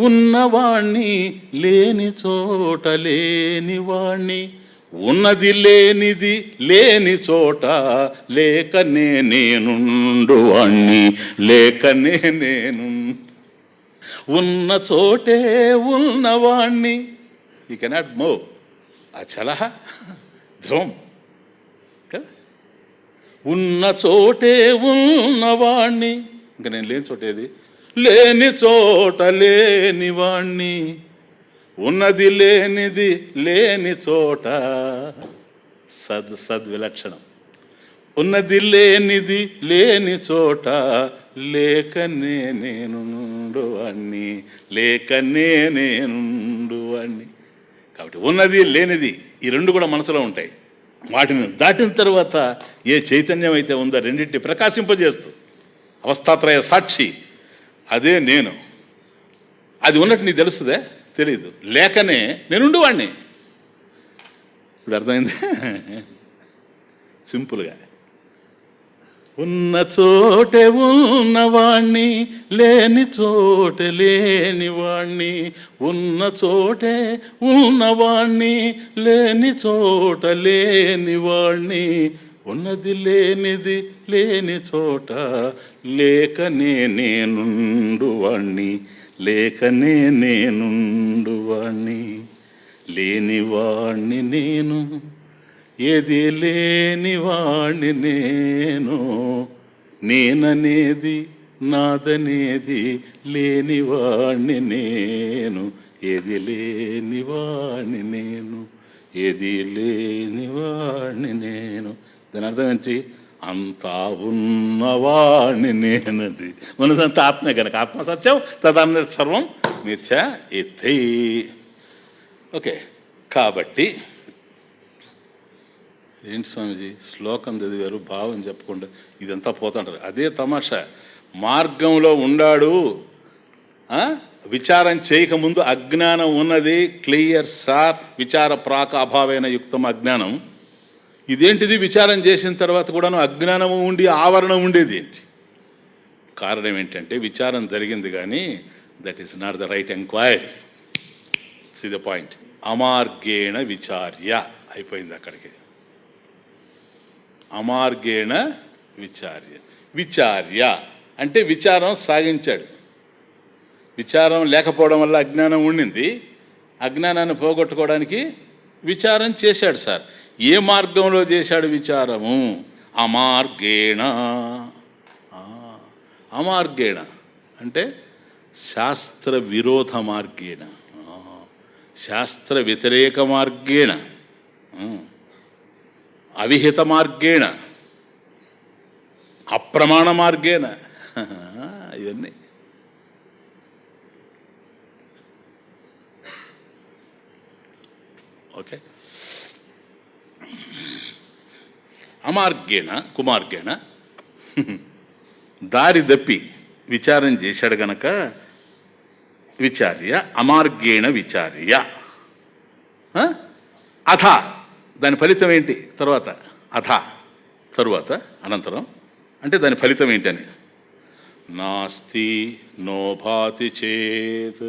ఉన్నవాణ్ణి, లేని చోట లేనివాణ్ణి. ఉన్నది లేనిది లేని చోట, లేకనే నేనుండు వాణ్ణి, లేకనే నేను. ఉన్న చోటే ఉన్నవాణ్ణి, యూ కెనాట్ మూవ్ అచల ధ్రువం. ఉన్న చోటే ఉన్నవాణ్ణి, ఇంకా నేను లేని చోటేది, లేని చోట లేనివాణ్ణి. ఉన్నది లేనిది లేని చోట, సద్విలక్షణం. ఉన్నది లేనిది లేని చోట, లేకనే నేనుండు వాణ్ణి, లేకనే నేనుండు వాణ్ణి. కాబట్టి ఉన్నది లేనిది ఈ రెండు కూడా మనసులో ఉంటాయి. వాటిని దాటిన తర్వాత ఏ చైతన్యం అయితే ఉందో రెండింటిని ప్రకాశింపజేస్తూ అవస్థాత్రయ సాక్షి, అదే నేను. అది ఉన్నట్టు నీకు తెలుస్తుందే? తెలీదు. లేకనే నేనుండు వాణ్ణి. ఇప్పుడు అర్థమైంది సింపుల్గా. ఉన్న చోటే ఉన్నవాణ్ణి, లేని చోటే లేనివాణ్ణి. ఉన్న చోటే ఉన్నవాణ్ణి, లేని చోట లేనివాణ్ణి. ఉన్నది లేనిది లేని చోట, లేకనే నేనుండు వాణ్ణి, లేకనే నేనుండు వాణ్ణి. లేనివాణ్ణి నేను, ఏది లేనివాణ్ణి నేను. నేననేది నాదనేది లేనివాణ్ణి నేను. ఏది లేనివాణ్ణి నేను, ఏది లేనివాణ్ణి నేను. దాని అర్థం ఏంటి? అంతా ఉన్నవాణ్ణి నేనది. మనదంతా ఆత్మే కనుక ఆత్మ సత్యం, తదన్న సర్వం మిథ్య ఇత్థై. ఓకే, కాబట్టి ఏంటి స్వామిజీ శ్లోకం చదివారు, భావం చెప్పకుండా ఇదంతా పోతుంటారు. అదే తమాషా. మార్గంలో ఉండాడు, విచారం చేయకముందు అజ్ఞానం ఉన్నది. క్లియర్ సార్, విచార ప్రాక అభావేన యుక్తం అజ్ఞానం. ఇదేంటిది? విచారం చేసిన తర్వాత కూడాను అజ్ఞానము ఉండి ఆవరణం ఉండేది ఏంటి? కారణం ఏంటంటే విచారం జరిగింది కానీ that is not the right enquiry. See the point. అమార్గేణ విచార్య అయిపోయింది అక్కడికి. అమార్గేణ విచార్య. విచార్య అంటే విచారం సాగించాడు. విచారం లేకపోవడం వల్ల అజ్ఞానం ఉండింది. అజ్ఞానాన్ని పోగొట్టుకోవడానికి విచారం చేశాడు సార్. ఏ మార్గంలో చేశాడు విచారము? అమార్గేణ. అమార్గేణ అంటే శాస్త్ర విరోధ మార్గేణ, శాస్త్ర వ్యతిరేక మార్గేణ, అవిహిత మార్గేణ, అప్రమాణ మార్గేణ. ఇవన్నీ ఓకే. అమార్గేణ కుమార్గేణ దారి దప్పి విచారం చేశాడు గనక విచార్య. అమార్గేణ విచార్య. అథ దాని ఫలితం ఏంటి? తర్వాత అథ తరువాత అనంతరం అంటే దాని ఫలితం ఏంటని. నాస్తి నోభాతి చేత్.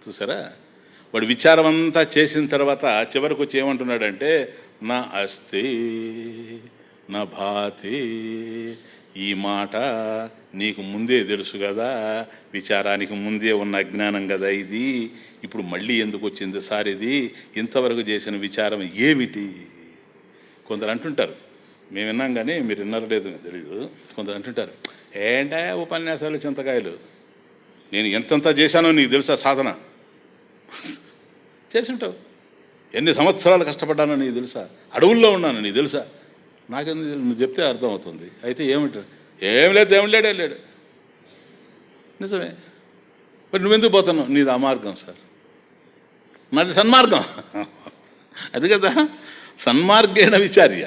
చూసారా, వాడు విచారం అంతా చేసిన తర్వాత చివరికి వచ్చి ఏమంటున్నాడంటే నా అస్తి నా భాతి. ఈ మాట నీకు ముందే తెలుసు కదా, విచారానికి ముందే ఉన్న అజ్ఞానం కదా ఇది. ఇప్పుడు మళ్ళీ ఎందుకు వచ్చింది సార్ ఇది? ఇంతవరకు చేసిన విచారం ఏమిటి? కొందరు అంటుంటారు, మేము విన్నాం కానీ మీరు విన్నారో లేదో తెలీదు. కొందరు అంటుంటారు, ఏంటా ఉపన్యాసాలు చింతకాయలు, నేను ఎంతంత చేశానో నీకు తెలుసా? సాధన చేసి ఉంటావు. ఎన్ని సంవత్సరాలు కష్టపడ్డానో నీకు తెలుసా? అడవుల్లో ఉన్నాను నీకు తెలుసా? నాకెందుకు నువ్వు చెప్తే అర్థమవుతుంది. అయితే ఏమిటారు? ఏం లేదు, దేవుడు లేడే లేడు. నిజమే. మరి నువ్వెందుకు పోతున్నావు? నీది అమార్గం సార్, నాది సన్మార్గం. అది కదా సన్మార్గేణ విచార్య,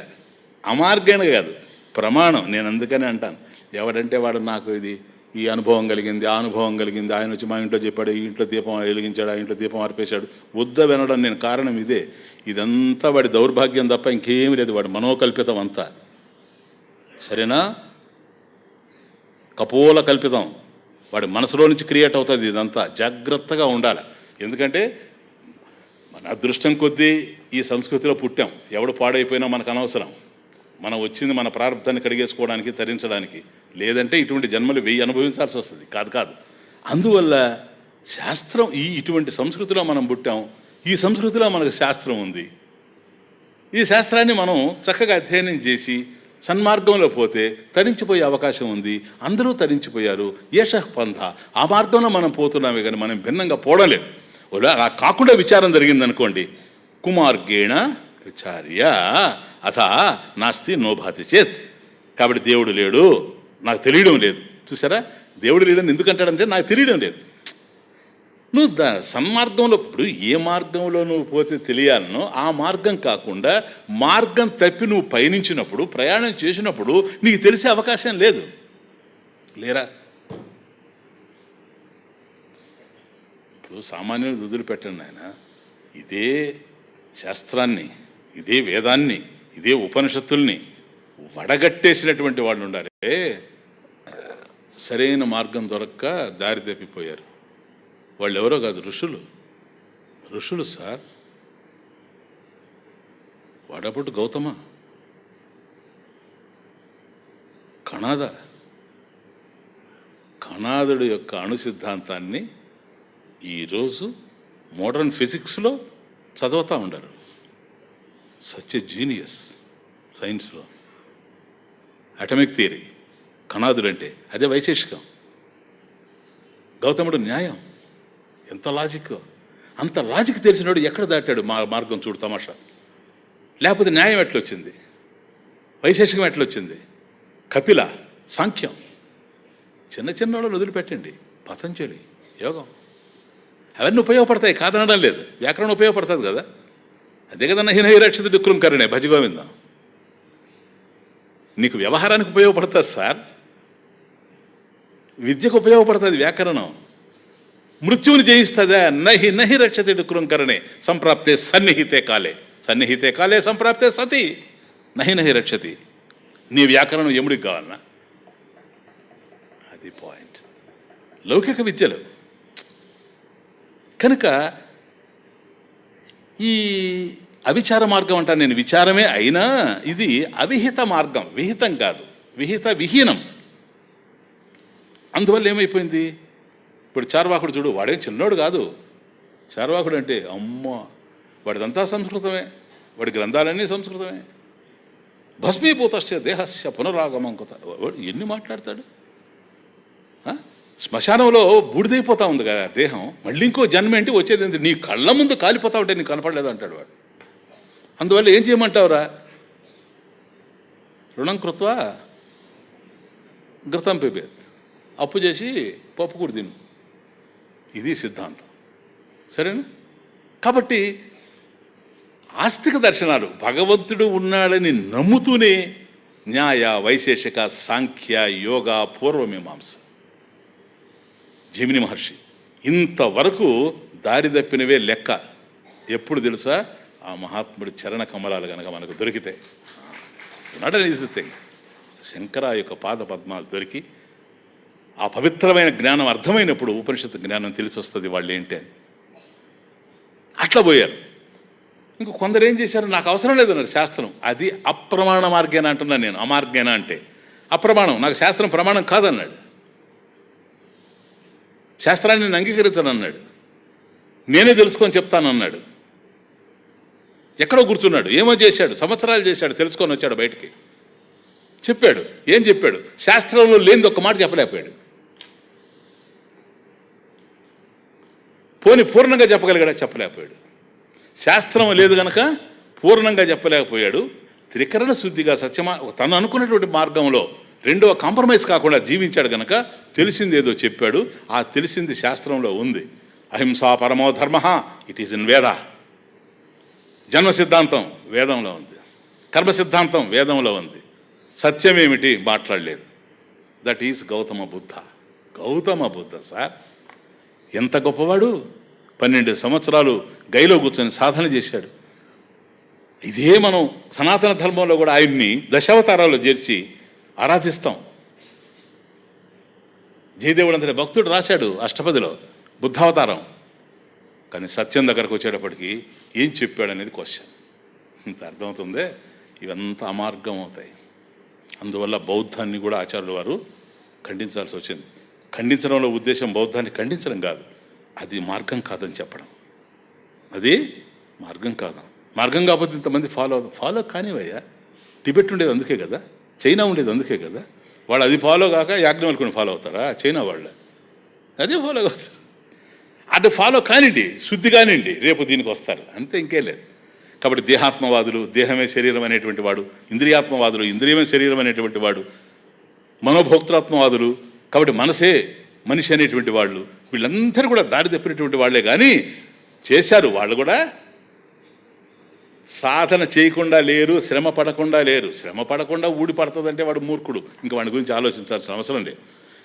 అమార్గేణ కాదు, ప్రమాణం. నేను అందుకనే అంటాను, ఎవడంటే వాడు నాకు ఇది ఈ అనుభవం కలిగింది, ఆ అనుభవం కలిగింది, ఆయన వచ్చి మా ఇంట్లో చెప్పాడు, ఈ ఇంట్లో దీపం వెలిగించాడు, ఆ ఇంట్లో దీపం ఆర్పేశాడు, వద్ద వినడం నేను కారణం ఇదే. ఇదంతా వాడి దౌర్భాగ్యం తప్ప ఇంకేమీ లేదు, వాడి మనోకల్పితం అంతా. సరేనా? కపోల కల్పితం, వాడి మనసులో నుంచి క్రియేట్ అవుతుంది ఇదంతా. జాగ్రత్తగా ఉండాలి. ఎందుకంటే మన అదృష్టం కొద్దీ ఈ సంస్కృతిలో పుట్టాం. ఎవడు పాడైపోయినా మనకు అనవసరం. మనం వచ్చింది మన ప్రారంభాన్ని కడిగేసుకోవడానికి, తరించడానికి. లేదంటే ఇటువంటి జన్మలు 1000 అనుభవించాల్సి వస్తుంది. కాదు. అందువల్ల శాస్త్రం ఇటువంటి సంస్కృతిలో మనం పుట్టాం. ఈ సంస్కృతిలో మనకు శాస్త్రం ఉంది. ఈ శాస్త్రాన్ని మనం చక్కగా అధ్యయనం చేసి సన్మార్గంలో పోతే తరించిపోయే అవకాశం ఉంది. అందరూ తరించిపోయారు. ఏషః పంథ. ఆ మార్గంలో మనం పోతున్నామే కానీ మనం భిన్నంగా పోవడం. అలా కాకుండా విచారం జరిగిందనుకోండి, కుమార్గేణ విచార్య అథ నాస్తి నోభాతి చేత్. కాబట్టి దేవుడు లేడు, నాకు తెలియడం లేదు. చూసారా, దేవుడు లేడని ఎందుకంటాడంటే నాకు తెలియడం లేదు. నువ్వు సన్మార్గంలో, ఇప్పుడు ఏ మార్గంలో నువ్వు పోతే తెలియాలనో ఆ మార్గం కాకుండా మార్గం తప్పి నువ్వు పయనించినప్పుడు, ప్రయాణం చేసినప్పుడు నీకు తెలిసే అవకాశం లేదు. లేరా? ఇప్పుడు సామాన్యులు వదిలిపెట్టండి ఆయన. ఇదే శాస్త్రాన్ని, ఇదే వేదాన్ని, ఇదే ఉపనిషత్తుల్ని వడగట్టేసినటువంటి వాళ్ళు ఉండాలి. సరైన మార్గం దొరక్క దారి తప్పిపోయారు. వాళ్ళు ఎవరో కాదు, ఋషులు సార్. వాడప్పుడు గౌతమ, కణాదుడి యొక్క అణు సిద్ధాంతాన్ని ఈరోజు మోడర్న్ ఫిజిక్స్లో చదువుతూ ఉండరు. సచ్ ఎ జీనియస్ సైన్స్లో. అటమిక్ థియరీ, కణాదుడు అంటే అదే వైశేషికం. గౌతముడు న్యాయం. ఎంత లాజిక్! అంత లాజిక్ తెలిసినాడు ఎక్కడ దాటాడు మార్గం చూడు తమాషా. లేకపోతే న్యాయం ఎట్లొచ్చింది? వైశేషికం ఎట్లొచ్చింది? కపిల, సాంఖ్యం, చిన్న వాళ్ళని వదిలిపెట్టండి. పతంజలి, యోగం, అవన్నీ ఉపయోగపడతాయి, కాదనడం లేదు. వ్యాకరణం ఉపయోగపడుతుంది కదా. అదే కదా నహి రక్షిత డుక్రం కరుణే భజగోవిందం. నీకు వ్యవహారానికి ఉపయోగపడుతుంది సార్, విద్యకు ఉపయోగపడుతుంది వ్యాకరణం. మృత్యువుని జయిస్తుందా? నహి రక్షతే డుక్రం కరుణే సంప్రాప్తే సన్నిహితే కాలే సంప్రాప్తే సతి నహి రక్షతి. నీ వ్యాకరణం ఎముడికి కావాలన్నా? అది పాయింట్. లౌకిక విద్యలు కనుక ఈ అవిచార మార్గం అంటా నేను, విచారమే అయినా ఇది అవిహిత మార్గం, విహితం కాదు, విహీనం. అందువల్ల ఏమైపోయింది, ఇప్పుడు చార్వాకుడు చూడు, వాడేం చిన్నోడు కాదు. చార్వాకుడు అంటే అమ్మ, వాడిదంతా సంస్కృతమే, వాడి గ్రంథాలన్నీ సంస్కృతమే. భస్మీభూతస్య దేహస్య పునరాగమం కొత్త, ఎన్ని మాట్లాడతాడు. శ్మశానంలో బూడిదైపోతా ఉంది కదా దేహం, మళ్ళీ ఇంకో జన్మ ఏంటి వచ్చేది ఏంటి, నీ కళ్ళ ముందు కాలిపోతా ఉంటే నీకు కనపడలేదు అంటాడు వాడు. అందువల్ల ఏం చేయమంటావురా, రుణం కృత్వా ఘృతం పిబేత్, అప్పు చేసి పప్పు కూడా తిను, ఇది సిద్ధాంతం. సరేనా? కాబట్టి ఆస్తిక దర్శనాలు, భగవంతుడు ఉన్నాడని నమ్ముతూనే న్యాయ, వైశేషిక, సాంఖ్య, యోగ, పూర్వమీమాంస, జమిని మహర్షి ఇంతవరకు దారి తప్పినవే లెక్క. ఎప్పుడు తెలుసా, ఆ మహాత్ముడి చరణ కమలాలు కనుక మనకు దొరికితే. Not an easy thing. Shankara యొక్క పాద పద్మాలు దొరికి ఆ పవిత్రమైన జ్ఞానం అర్థమైనప్పుడు ఉపనిషత్తు జ్ఞానం తెలిసి వస్తుంది వాళ్ళు ఏంటి అని. అట్లా పోయారు. ఇంకో కొందరు ఏం చేశారు, నాకు అవసరం లేదు అన్నారు శాస్త్రం. అది అప్రమాణ మార్గేనా అంటున్నాను నేను. అమార్గేనా అంటే అప్రమాణం, నాకు శాస్త్రం ప్రమాణం కాదన్నాడు. శాస్త్రాన్ని నేను అంగీకరించను అన్నాడు. నేనే తెలుసుకొని చెప్తానన్నాడు. ఎక్కడో కూర్చున్నాడు, ఏమో చేశాడు, సంవత్సరాలు చేశాడు, తెలుసుకొని వచ్చాడు బయటికి. చెప్పాడు. ఏం చెప్పాడు, శాస్త్రంలో లేనిది ఒక్క మాట చెప్పలేకపోయాడు. పోని పూర్ణంగా చెప్పగలిగాడా, చెప్పలేకపోయాడు. శాస్త్రం లేదు కనుక పూర్ణంగా చెప్పలేకపోయాడు. త్రికరణ శుద్ధిగా సత్యమా తను అనుకున్నటువంటి మార్గంలో రెండవ కాంప్రమైజ్ కాకుండా జీవించాడు కనుక తెలిసింది ఏదో చెప్పాడు. ఆ తెలిసింది శాస్త్రంలో ఉంది. అహింసా పరమో ధర్మ, ఇట్ ఈస్ ఇన్ వేద. జన్మ సిద్ధాంతం వేదంలో ఉంది, కర్మ సిద్ధాంతం వేదంలో ఉంది. సత్యం ఏమిటి మాట్లాడలేదు. That is Gautama Buddha. Gautama Buddha sir ఎంత గొప్పవాడు. 12 సంవత్సరాలు గైలో కూర్చొని సాధన చేశాడు. ఇదే మనం సనాతన ధర్మంలో కూడా ఆయన్ని దశావతారాల్లో చేర్చి ఆరాధిస్తాం. జయదేవుడు అంతటి భక్తుడు రాశాడు అష్టపదిలో బుద్ధావతారం. కానీ సత్యం దగ్గరకు వచ్చేటప్పటికి ఏం చెప్పాడు అనేది క్వశ్చన్. ఇంత అర్థమవుతుందే. ఇవంతా అమార్గం అవుతాయి. అందువల్ల బౌద్ధాన్ని కూడా ఆచార్యుల వారు ఖండించాల్సి వచ్చింది. ఖండించడంలో ఉద్దేశం బౌద్ధాన్ని ఖండించడం కాదు, అది మార్గం కాదని చెప్పడం. అది మార్గం కాదు. మార్గం కాకపోతే ఇంతమంది ఫాలో కానివయ్యా. టిబెట్ ఉండేది అందుకే కదా, చైనా ఉండేది అందుకే కదా. వాళ్ళు అది ఫాలో కాక యాజ్ఞవల్కుని ఫాలో అవుతారా? చైనా వాళ్ళు అదే ఫాలో అవుతారు. అది ఫాలో కానివ్వండి, శుద్ధి కానివ్వండి, రేపు దీనికి వస్తారు, అంతే, ఇంకే లేదు. కాబట్టి దేహాత్మవాదులు దేహమే శరీరం అనేటువంటి వాడు, ఇంద్రియాత్మవాదులు ఇంద్రియమే శరీరం అనేటువంటి వాడు, మనోభోక్తృత్వవాదులు కాబట్టి మనసే మనిషి అనేటువంటి వాళ్ళు, వీళ్ళందరూ కూడా దారి తప్పినటువంటి వాళ్ళే. కానీ చేశారు వాళ్ళు కూడా సాధన చేయకుండా లేరు, శ్రమ పడకుండా లేరు. శ్రమ పడకుండా ఊడి పడుతుందంటే వాడు మూర్ఖుడు, ఇంకా వాడి గురించి ఆలోచించాల్సిన అవసరం లేదు.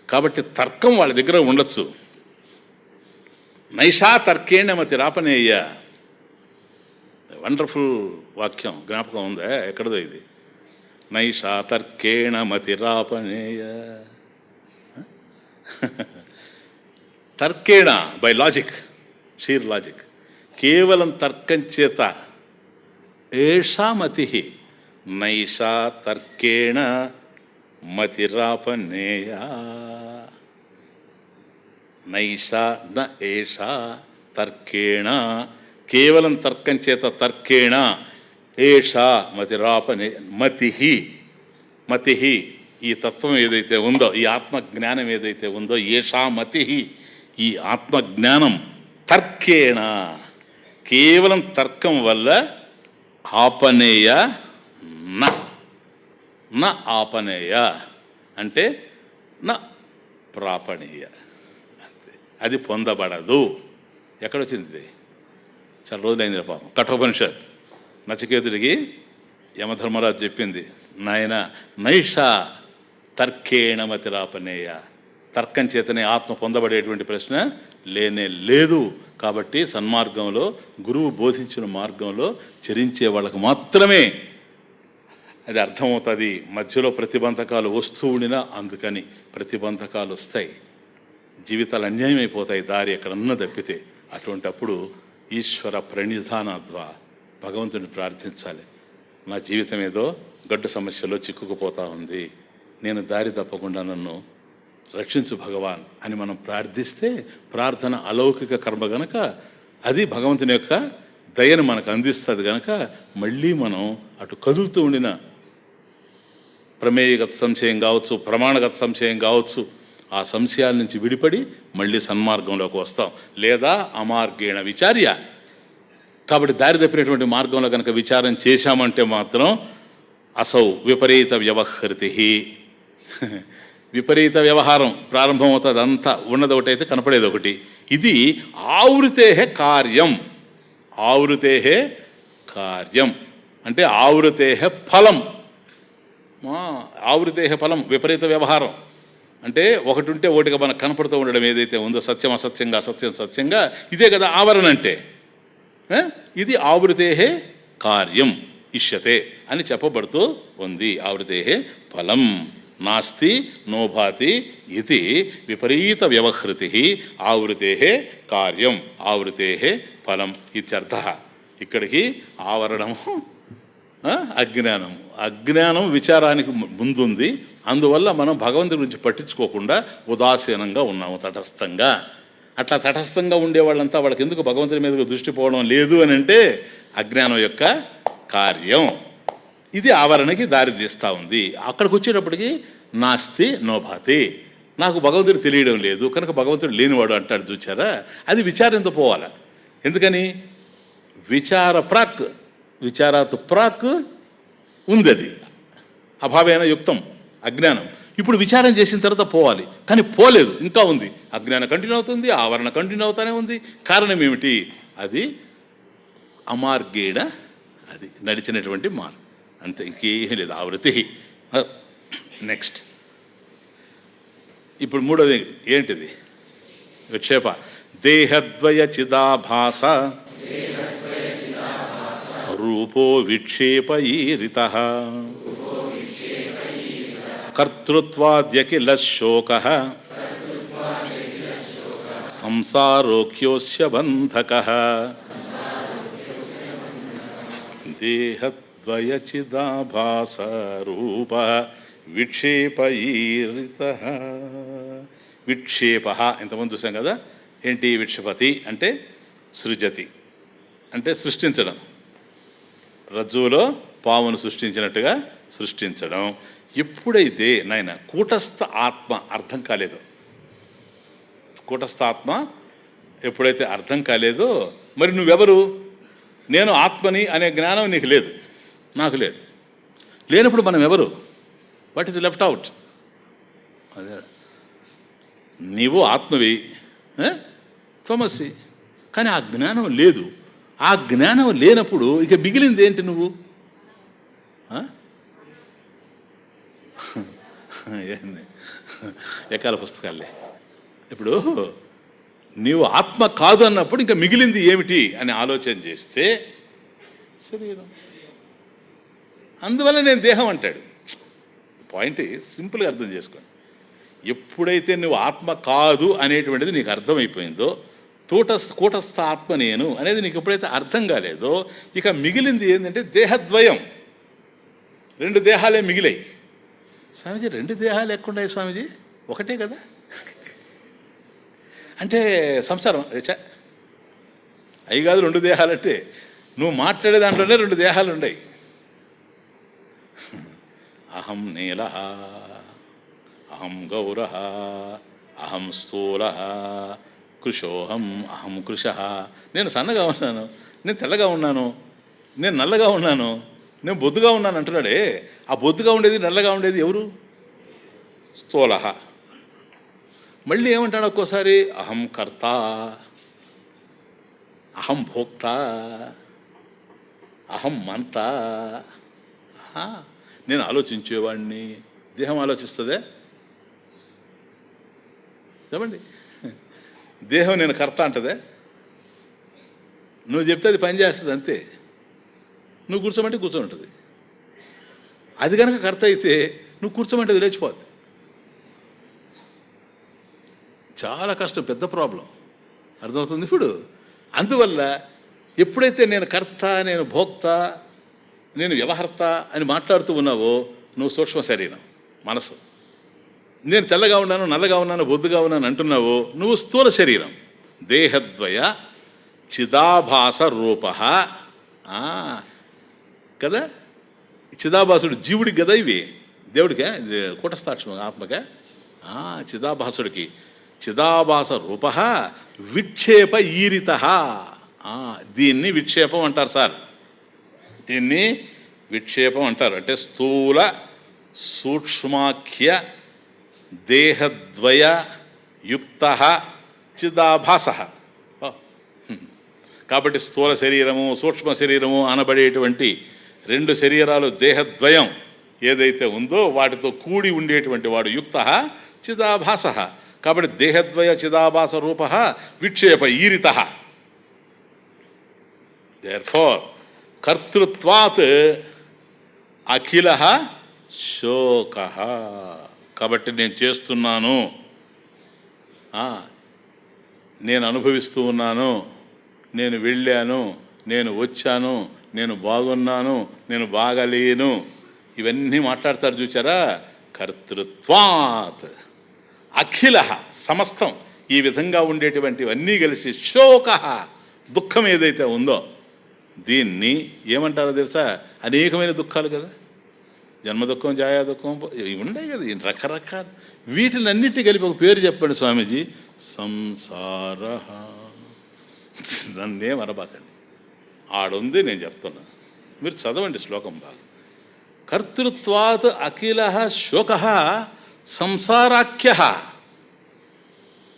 కాబట్టి తర్కం వాళ్ళ దగ్గర ఉండొచ్చు. నైషా తర్కేణ మతి రాపనేయ, వండర్ఫుల్ వాక్యం జ్ఞాపకం ఉందా? ఎక్కడదో ఇది. నైషా తర్కేణ మతి రాపనేయ, తర్కేణ బై లాజిక్, షీర్ లాజిక్, కేవలం తర్కం చేత. ఏషా మతి నైషా తర్కేణ మతిరాపనేయ, నైషా న ఏషా తర్కేణ, కేవలం తర్కం చేత తర్కేణ, ఏషా మతిరాపనే మతి, ఈ తత్వం ఏదైతే ఉందో, ఈ ఆత్మజ్ఞానం ఏదైతే ఉందో, ఏషా మతి, ఈ ఆత్మజ్ఞానం తర్కేణ, కేవలం తర్కం వల్ల ఆపనేయ నా ఆపనేయ అంటే నా ప్రాపణీయ, అంతే, అది పొందబడదు. ఎక్కడొచ్చింది ఇది? చాలా రోజులైంది పాపం. కఠోపనిషత్ నచికేతుడికి యమధర్మరాజు చెప్పింది, నాయన నైషా తర్కేణ మతిరాపనేయ, తర్కం చేతనే ఆత్మ పొందబడేటువంటి ప్రశ్న లేనే లేదు. కాబట్టి సన్మార్గంలో గురువు బోధించిన మార్గంలో చరించే వాళ్ళకు మాత్రమే అది అర్థమవుతుంది. మధ్యలో ప్రతిబంధకాలు వస్తూ ఉండినా, అందుకని ప్రతిబంధకాలు వస్తాయి, జీవితాలు అన్యాయం అయిపోతాయి, దారి ఎక్కడన్నా తప్పితే. అటువంటప్పుడు ఈశ్వర ప్రణిధానాద్వా, భగవంతుని ప్రార్థించాలి. నా జీవితం ఏదో గడ్డు సమస్యలో చిక్కుకుపోతా ఉంది, నేను దారి తప్పకుండా నన్ను రక్షించు భగవాన్ అని మనం ప్రార్థిస్తే ప్రార్థన అలౌకిక కర్మ గనక అది భగవంతుని యొక్క దయను మనకు అందిస్తుంది కనుక మళ్ళీ మనం అటు కదులుతూ ఉండిన ప్రమేయగత సంశయం కావచ్చు, ప్రమాణగత సంశయం కావచ్చు, ఆ సంశయాల నుంచి విడిపడి మళ్ళీ సన్మార్గంలోకి వస్తాం. లేదా అమార్గేణ విచార్య, కాబట్టి దారి తప్పినటువంటి మార్గంలో కనుక విచారం చేశామంటే మాత్రం అసౌ విపరీత వ్యవహృతి, విపరీత వ్యవహారం ప్రారంభం అవుతుంది. అంతా ఉన్నది ఒకటైతే కనపడేది ఒకటి. ఇది ఆవృతే కార్యం, ఆవృతే కార్యం అంటే ఆవృతే ఫలం. ఆవృతే ఫలం విపరీత వ్యవహారం అంటే ఒకటి ఉంటే ఒకటిగా మనకు కనపడుతూ ఉండడం ఏదైతే ఉందో, సత్యం అసత్యంగా, అసత్యం సత్యంగా, ఇదే కదా ఆవరణ అంటే. ఇది ఆవృతే కార్యం ఇష్యతే అని చెప్పబడుతూ ఉంది. ఆవృతే ఫలం నాస్తి నోభాతి ఇది విపరీత వ్యవహృతి ఆవృతే కార్యం ఆవృతే ఫలం ఇత్యర్థ. ఇక్కడికి ఆవరణము అజ్ఞానం, అజ్ఞానం విచారానికి ముందుంది. అందువల్ల మనం భగవంతుడి గురించి పట్టించుకోకుండా ఉదాసీనంగా ఉన్నాము, తటస్థంగా. అట్లా తటస్థంగా ఉండేవాళ్ళంతా వాళ్ళకి ఎందుకు భగవంతుడి మీద దృష్టి పోవడం లేదు అని అంటే అజ్ఞానం యొక్క కార్యం. ఇది ఆవరణకి దారి తీస్తూ ఉంది. అక్కడికి వచ్చేటప్పటికి నాస్తి నోభాతి, నాకు భగవంతుడు తెలియడం లేదు కనుక భగవంతుడు లేనివాడు అంటాడు చూచారా, అది విచారంతో పోవాలి. ఎందుకని విచార ప్రాక్, విచారాత్ ప్రాక్ ఉంది, అది అభావేన యుక్తం అజ్ఞానం. ఇప్పుడు విచారం చేసిన తర్వాత పోవాలి, కానీ పోలేదు, ఇంకా ఉంది. అజ్ఞానం కంటిన్యూ అవుతుంది, ఆవరణ కంటిన్యూ అవుతానే ఉంది. కారణం ఏమిటి? అది అమార్గేణ, అది నడిచినటువంటి మార్గం, అంతే, ఇంకేమీ లేదు. ఆవృతి. నెక్స్ట్ ఇప్పుడు మూడోది ఏంటిది? విక్షేప. దేహద్వయ చిదాభాస రూపో విక్షేపయీరిత కర్తృత్వాద్యకిల శోక సంసారోక్యోస్య బంధకః. దేహద్వయ చిదాభాస రూప విక్షేపయీరితః. విక్షేప ఇంతకుముందు చూసాం కదా. ఏంటి విక్షపతి అంటే? సృజతి అంటే సృష్టించడం, రజ్జువులో పామును సృష్టించినట్టుగా సృష్టించడం. ఎప్పుడైతే నాయన కూటస్థ ఆత్మ అర్థం కాలేదో, కూటస్థ ఆత్మ ఎప్పుడైతే అర్థం కాలేదో, మరి నువ్వెవరు? నేను ఆత్మని అనే జ్ఞానం నీకు లేదు, నాకు లేదు. లేనప్పుడు మనం ఎవరు? What is left out? అదే, నీవు ఆత్మవి, తమస్సి, కానీ ఆ జ్ఞానం లేదు. ఆ జ్ఞానం లేనప్పుడు ఇక మిగిలింది ఏంటి? నువ్వు ఎకాల పుస్తకాలే. ఇప్పుడు నీవు ఆత్మ కాదు అన్నప్పుడు ఇంకా మిగిలింది ఏమిటి అని ఆలోచన చేస్తే శరీరం. అందువల్ల నేను దేహం అంటాడు. పాయింట్ సింపుల్గా అర్థం చేసుకోండి. ఎప్పుడైతే నువ్వు ఆత్మ కాదు అనేటువంటిది నీకు అర్థమైపోయిందో, కూటస్థ ఆత్మ నేను అనేది నీకు ఎప్పుడైతే అర్థం కాలేదో, ఇక మిగిలింది ఏంటంటే దేహద్వయం. రెండు దేహాలే మిగిలాయి. స్వామీజీ రెండు దేహాలు ఎక్కున్నాయి స్వామీజీ, ఒకటే కదా అంటే సంసారం అవి కాదు. రెండు దేహాలంటే నువ్వు మాట్లాడే దాంట్లోనే రెండు దేహాలు ఉన్నాయి. అహం నీల, అహం గౌర, అహం స్థూల, కృశోహం, అహం కృశ. నేను సన్నగా ఉన్నాను, నేను తెల్లగా ఉన్నాను, నేను నల్లగా ఉన్నాను, నేను బొద్దుగా ఉన్నాను అంటున్నాడే. ఆ బొద్దుగా ఉండేది నల్లగా ఉండేది ఎవరు? స్థూల. మళ్ళీ ఏమంటాడు ఒక్కోసారి? అహం కర్త, అహం భోక్త, అహం మంత. నేను ఆలోచించేవాడిని. దేహం ఆలోచిస్తుందే? చెప్పండి. దేహం నేను కర్త అంటదే? నువ్వు చెప్తే అది పని చేస్తుంది అంతే. నువ్వు కూర్చోమంటే కూర్చోమంటుంది. అది కనుక కర్త అయితే నువ్వు కూర్చోమంటే అది లేచిపోద్ది. చాలా కష్టం, పెద్ద ప్రాబ్లం. అర్థమవుతుంది ఇప్పుడు. అందువల్ల ఎప్పుడైతే నేను కర్త, నేను భోక్త, నేను వ్యవహర్త అని మాట్లాడుతూ ఉన్నావో నువ్వు సూక్ష్మ శరీరం, మనసు. నేను తెల్లగా ఉన్నాను, నల్లగా ఉన్నాను, బొద్దుగా ఉన్నాను అంటున్నావో నువ్వు స్థూల శరీరం. దేహద్వయ చిదాభాస రూప కదా. చిదాభాసుడు జీవుడికి కదా ఇవి, దేవుడికే కూటస్థాక్షం ఆత్మకే. చిదాభాసుడికి చిదాభాస రూప విక్షేప ఈరిత. దీన్ని విక్షేపం అంటారు సార్, దీన్ని విక్షేపం అంటారు. అంటే స్థూల సూక్ష్మాఖ్య దేహద్వయ యుక్త చిదాభాస. కాబట్టి స్థూల శరీరము, సూక్ష్మ శరీరము అనబడేటువంటి రెండు శరీరాలు, దేహద్వయం ఏదైతే ఉందో వాటితో కూడి ఉండేటువంటి వాడు యుక్త చిదాభాస. కాబట్టి దేహద్వయ చిదాభాస రూప విక్షేప ఈరిత. దేర్ఫోర్ కర్తృత్వాత్ అఖిల శోక. కాబట్టి నేను చేస్తున్నాను, నేను అనుభవిస్తూ ఉన్నాను, నేను వెళ్ళాను, నేను వచ్చాను, నేను బాగున్నాను, నేను బాగలేను, ఇవన్నీ మాట్లాడతారు చూచారా. కర్తృత్వాత్ అఖిల సమస్తం ఈ విధంగా ఉండేటువంటివన్నీ కలిసి శోక దుఃఖం ఏదైతే ఉందో దీన్ని ఏమంటారో తెలుసా? అనేకమైన దుఃఖాలు కదా, జన్మ దుఃఖం, జాయా దుఃఖం ఇవి ఉన్నాయి కదా, రకరకాలు. వీటినన్నిటి కలిపి ఒక పేరు చెప్పండి స్వామీజీ, సంసార. నన్నేం అనబాకండి, ఆడుంది నేను చెప్తున్నా, మీరు చదవండి శ్లోకం బాగా. కర్తృత్వాత్ అఖిల శోక సంసారాఖ్య.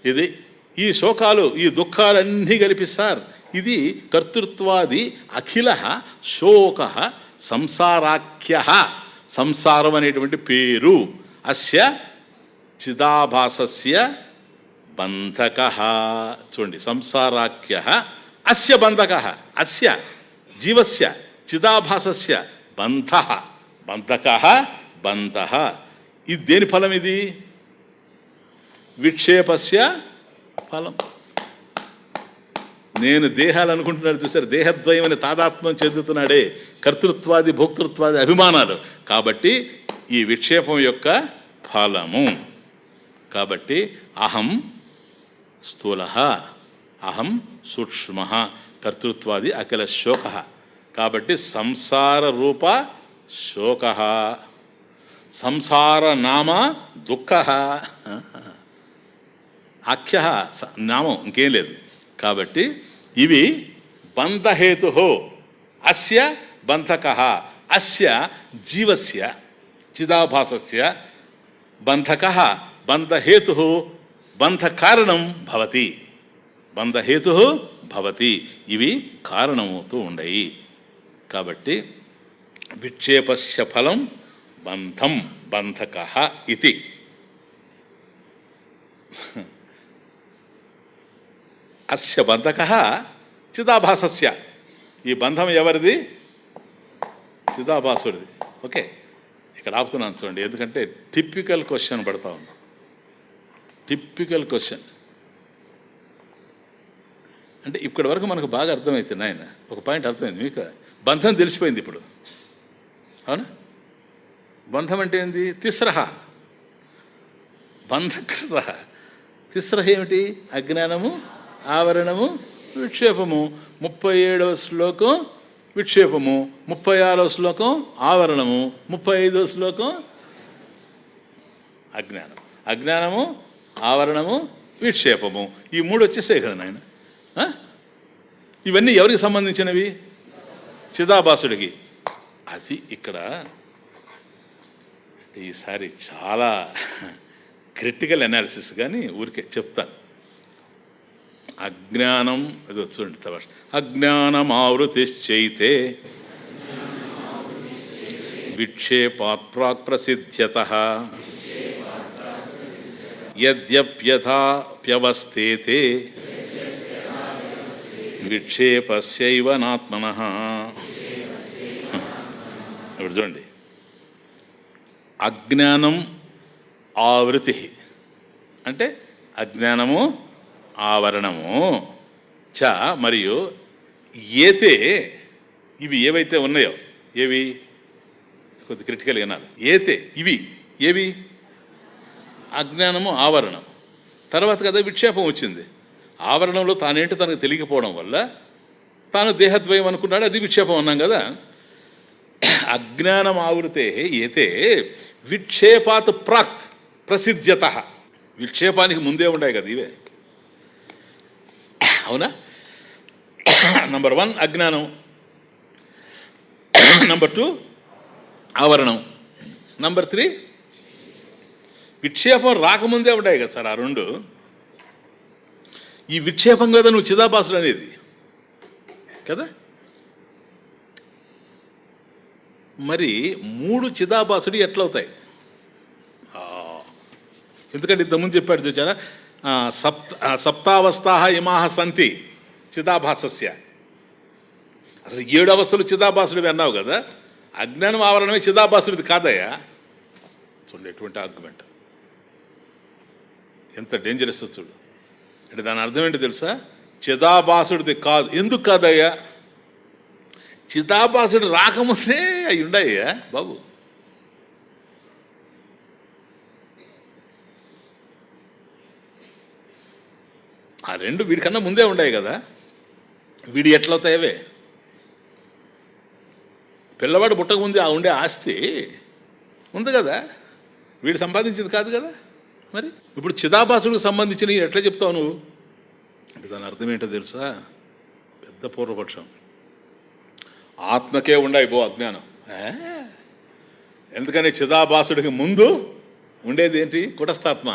ఇది ఈ శోకాలు, ఈ దుఃఖాలన్నీ కలిపి సార్ ఇది కర్తృత్వాది అఖిల శోక సంసారాఖ్య. సంసారం అనేటువంటి పేరు. అస్య చిదాభాసస్య బంధక. చూడండి, సంసారాఖ్య అస్య బంధక. అస్య జీవస్య చిదాభాసస్య బంధ. బంధక బంధ. ఇది దేని ఫలం? ఇది విక్షేపస్య ఫలం. నేను దేహాలు అనుకుంటున్నాడు చూసారు, దేహద్వయం అని తాదాత్మ్యం చెందుతున్నాడే, కర్తృత్వాది భోక్తృత్వాది అభిమానాలు. కాబట్టి ఈ విక్షేపం యొక్క ఫలము. కాబట్టి అహం స్థూల, అహం సూక్ష్మ, కర్తృత్వాది అఖిల శోక. కాబట్టి సంసార రూప శోక, సంసార నామ దుఃఖ. ఆఖ్య నామం ఇంకేం లేదు. కాబట్టి ఇవి బంధహేతు. అస్య బంధక, అస్య జీవస్య చిదాభాసస్య బంధక బంధహేతు బంధకారణం భవతి. బంధహేతు భవతి, ఇవి కారణమవుతూ ఉండయి. కాబట్టి విక్షేపస్య ఫలం బంధం బంధక ఇది. అస్య బంధక చిదాభాసస్య. ఈ బంధం ఎవరిది? చిదాభాసుడిది. ఓకే, ఇక్కడ ఆపుతున్నాను చూడండి, ఎందుకంటే టిపికల్ క్వశ్చన్ పడతా ఉన్నాం. టిపికల్ క్వశ్చన్ అంటే ఇప్పటి వరకు మనకు బాగా అర్థమవుతుంది. ఆయన ఒక పాయింట్ అర్థమైంది మీకు, బంధం తెలిసిపోయింది ఇప్పుడు, అవునా? బంధం అంటే ఏంది? తిస్రహ బంధకృత. తిస్రహ ఏమిటి? అజ్ఞానము, ఆవరణము, విక్షేపము. 37వ శ్లోకం విక్షేపము, 36వ శ్లోకం ఆవరణము, 35వ శ్లోకం అజ్ఞానం. అజ్ఞానము, ఆవరణము, విక్షేపము, ఈ మూడు వచ్చేసాయి కదా నాయన. ఇవన్నీ ఎవరికి సంబంధించినవి? చిదాభాసుడికి. అది ఇక్కడ ఈసారి చాలా క్రిటికల్ అనాలిసిస్, కానీ ఊరికే చెప్తాను. అజ్ఞానం అది చూడండి, అజ్ఞానమావృతిశ్చైతే విక్షేపాత్ ప్రాక్ ప్రసిద్ధ్యతః యద్యప్యథాప్యవస్థేతే విక్షేపస్యైవ నాత్మనః. ఇప్పుడు చూడండి, అజ్ఞానం ఆవృతి అంటే అజ్ఞానము, ఆవరణము, చ మరియు ఏతే ఇవి ఏవైతే ఉన్నాయో, ఏవి కొద్ది క్రిటికల్గా వినాలి. ఏతే ఇవి ఏవి? అజ్ఞానము, ఆవరణం. తర్వాత కదా విక్షేపం వచ్చింది. ఆవరణంలో తానేంటో తనకు తెలియకపోవడం వల్ల తాను దేహద్వయం అనుకున్నాడు, అది విక్షేపం అన్నాం కదా. అజ్ఞానం ఆవృతే ఏతే విక్షేపాత్ ప్రాక్ ప్రసిద్ధ్యత. విక్షేపానికి ముందే ఉన్నాయి కదా ఇవే, అవునా? నంబర్ 1 అజ్ఞానం, నంబర్ 2 ఆవరణం, నంబర్ 3 విక్షేపం రాకముందే ఉన్నాయి కదా సార్ ఆ రెండు. ఈ విక్షేపం కదా నువ్వు చిదాభాసుడు అనేది కదా. మరి 3 చిదాభాసుడు ఎట్లవుతాయి? ఎందుకంటే ఇంతకుముందు చెప్పాడు చూచారా, సప్తావస్థా ఇమాహ సంతి చిదాభాసస్య. అసలు 7 అవస్థలు చిదాభాసుడివి అన్నావు కదా, అజ్ఞానం ఆవరణమే చిదాభాసుడిది కాదయ్యా. చూడండి ఎటువంటి ఆర్గ్యుమెంట్, ఎంత డేంజరస్ చూడు. అంటే దాని అర్థం ఏంటి తెలుసా? చిదాభాసుడిది కాదు. ఎందుకు కాదయ్యా? చిదాభాసుడు రాకముందే అవి ఉండయ్యా బాబు. ఆ రెండు వీడికన్నా ముందే ఉన్నాయి కదా. వీడి ఎట్లవుతాయవే? పిల్లవాడు పుట్టక ముందే ఆ ఉండే ఆస్తి ఉంది కదా, వీడు సంపాదించింది కాదు కదా. మరి ఇప్పుడు చిదాభాసుడికి సంబంధించిన ఎట్లా చెప్తావు నువ్వు? అంటే దాని అర్థం ఏంటో తెలుసా? పెద్ద పూర్వపక్షం. ఆత్మకే ఉండాయి పో అజ్ఞానం. ఎందుకని చిదాభాసుడికి ముందు ఉండేది ఏంటి? కుటస్థాత్మ.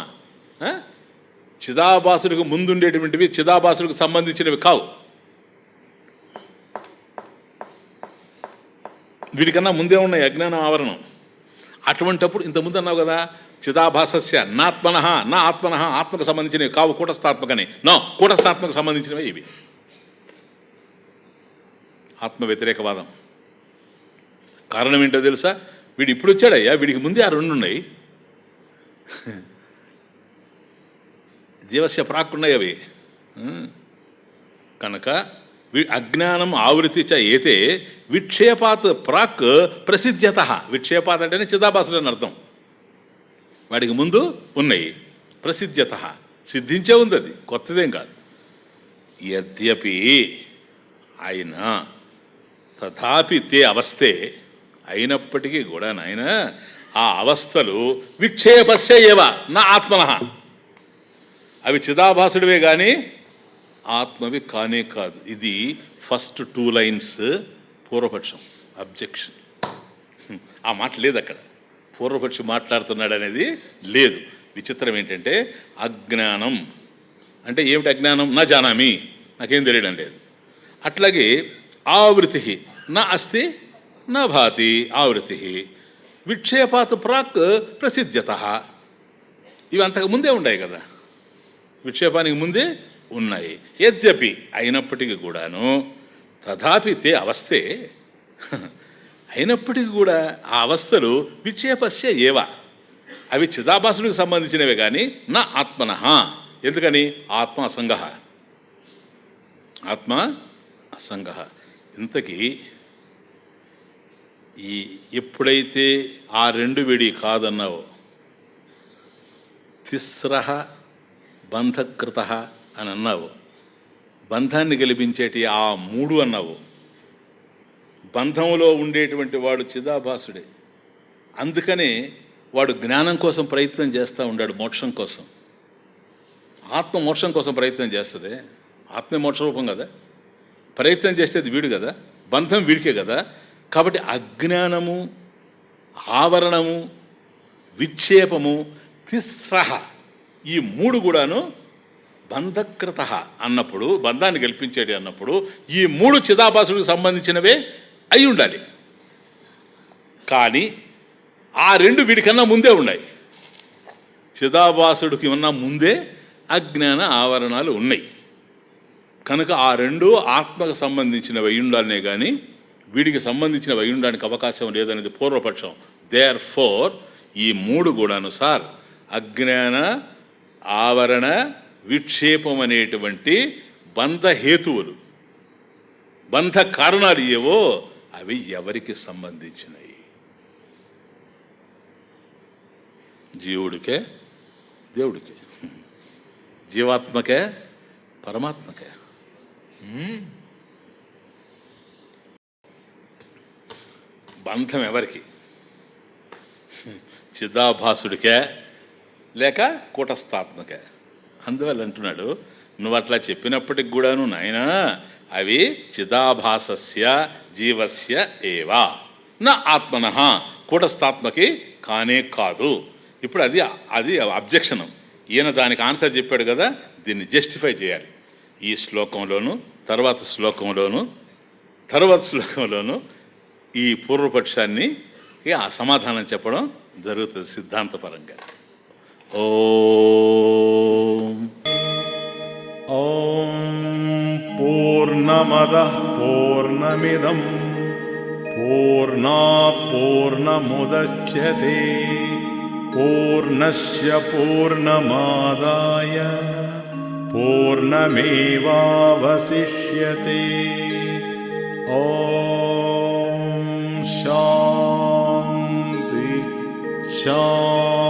చిదాభాసుడికి ముందు ఉండేటువంటివి చిదాభాసుడికి సంబంధించినవి కావు. వీడికన్నా ముందే ఉన్నాయి అజ్ఞానం, ఆవరణం. అటువంటప్పుడు ఇంతకుముందు అన్నావు కదా, చిదాభాసస్య నాత్మన నా ఆత్మన, ఆత్మకు సంబంధించినవి కావు కూటస్థాత్మకని. నో, కూటస్థాత్మకు సంబంధించినవి ఇవి. ఆత్మ వ్యతిరేకవాదం. కారణం ఏంటో తెలుసా? వీడు ఇప్పుడు వచ్చాడయ్యా, వీడికి ముందే ఆ రెండు ఉన్నాయి. జీవస్య ప్రాక్కున్నాయి అవి. కనుక అజ్ఞానం ఆవృతి చ ఏతే విక్షేపాత్ ప్రాక్ ప్రసిద్ధ్యత. విక్షేపాత్ అంటేనే చిదాభాసుడు అని అర్థం. వాడికి ముందు ఉన్నాయి. ప్రసిద్ధ్యత సిద్ధించే ఉంది, అది కొత్తదేం కాదు. యద్యపి అయినా తథాపి తే అవస్థే, అయినప్పటికీ కూడా నాయన ఆ అవస్థలు విక్షేపస్య ఏవ నా ఆత్మన, అవి చిదాభాసుడివే కానీ ఆత్మవి కానే కాదు. ఇది ఫస్ట్ 2 లైన్స్ పూర్వపక్షం, అబ్జెక్షన్. ఆ మాట లేదు అక్కడ, పూర్వపక్షం మాట్లాడుతున్నాడు అనేది లేదు. విచిత్రం ఏంటంటే అజ్ఞానం అంటే ఏమిటి? అజ్ఞానం నా జానామి, నాకేం తెలియడం లేదు. అట్లాగే ఆవృతి నా అస్తి నా భాతి ఆవృతి విక్షేపాత్ ప్రాక్ ప్రసిద్ధ్యత. ఇవి అంతకు ముందే ఉన్నాయి కదా, విక్షేపానికి ముందే ఉన్నాయి. యద్యపి అయినప్పటికీ కూడాను తథాపి తే అవస్థే, అయినప్పటికీ కూడా ఆ అవస్థలు విక్షేపస్య ఏవ, అవి చిదాభాసుడికి సంబంధించినవే కానీ నా ఆత్మన. ఎందుకని? ఆత్మ అసంగ, ఆత్మ అసంగ. ఇంతకీ ఈ ఎప్పుడైతే ఆ రెండు విడి కాదన్నావో, తిస్రః బంధకృత అని అన్నావు, బంధాన్ని గెలిపించేటి ఆ 3 అన్నావు. బంధంలో ఉండేటువంటి వాడు చిదాభాసుడే. అందుకనే వాడు జ్ఞానం కోసం ప్రయత్నం చేస్తూ ఉన్నాడు, మోక్షం కోసం. ఆత్మ మోక్షం కోసం ప్రయత్నం చేస్తుంది. ఆత్మే మోక్షరూపం కదా, ప్రయత్నం చేసేది వీడు కదా, బంధం వీడికే కదా. కాబట్టి అజ్ఞానము, ఆవరణము, విక్షేపము, తిస్రః ఈ 3 కూడాను బంధకృత అన్నప్పుడు, బంధాన్ని గెలిపించేది అన్నప్పుడు ఈ 3 చిదాభాసుడికి సంబంధించినవే అయి ఉండాలి. కానీ ఆ 2 వీడికన్నా ముందే ఉన్నాయి. చిదాభాసుడికి ఉన్న ముందే అజ్ఞాన ఆవరణాలు ఉన్నాయి. కనుక ఆ 2 ఆత్మకు సంబంధించినవి అయి ఉండాలనే కానీ వీడికి సంబంధించినవి అయి ఉండడానికి అవకాశం లేదనేది పూర్వపక్షం. దేర్ ఫోర్ ఈ 3 కూడాను సార్ అజ్ఞాన ఆవరణ విక్షేపం అనేటువంటి బంధహేతువులు. బంధ కారణాలు ఏవో అవి ఎవరికి సంబంధించినవి? జీవుడికే, దేవుడికే, జీవాత్మకే, పరమాత్మకే. బంధం ఎవరికి? చిదాభాసుడికే లేక కూటస్థాత్మకే? అందువల్ల అంటున్నాడు, నువ్వు అట్లా చెప్పినప్పటికి కూడాను నాయనా అవి చిదాభాసస్య జీవస్య ఏవా నా ఆత్మనః, కూటస్థాత్మకి కానే కాదు. ఇప్పుడు అది అది అబ్జెక్షను. ఈయన దానికి ఆన్సర్ చెప్పాడు కదా, దీన్ని జస్టిఫై చేయాలి. ఈ శ్లోకంలోను తర్వాత శ్లోకంలోను ఈ పూర్వపక్షాన్ని ఆ సమాధానం చెప్పడం జరుగుతుంది సిద్ధాంతపరంగా. ఓం పూర్ణమదః పూర్ణమిదం పూర్ణాత్ పూర్ణముదచ్యతే పూర్ణస్య పూర్ణమాదాయ పూర్ణమేవావశిష్యతే. ఓం శాంతి శాంతి.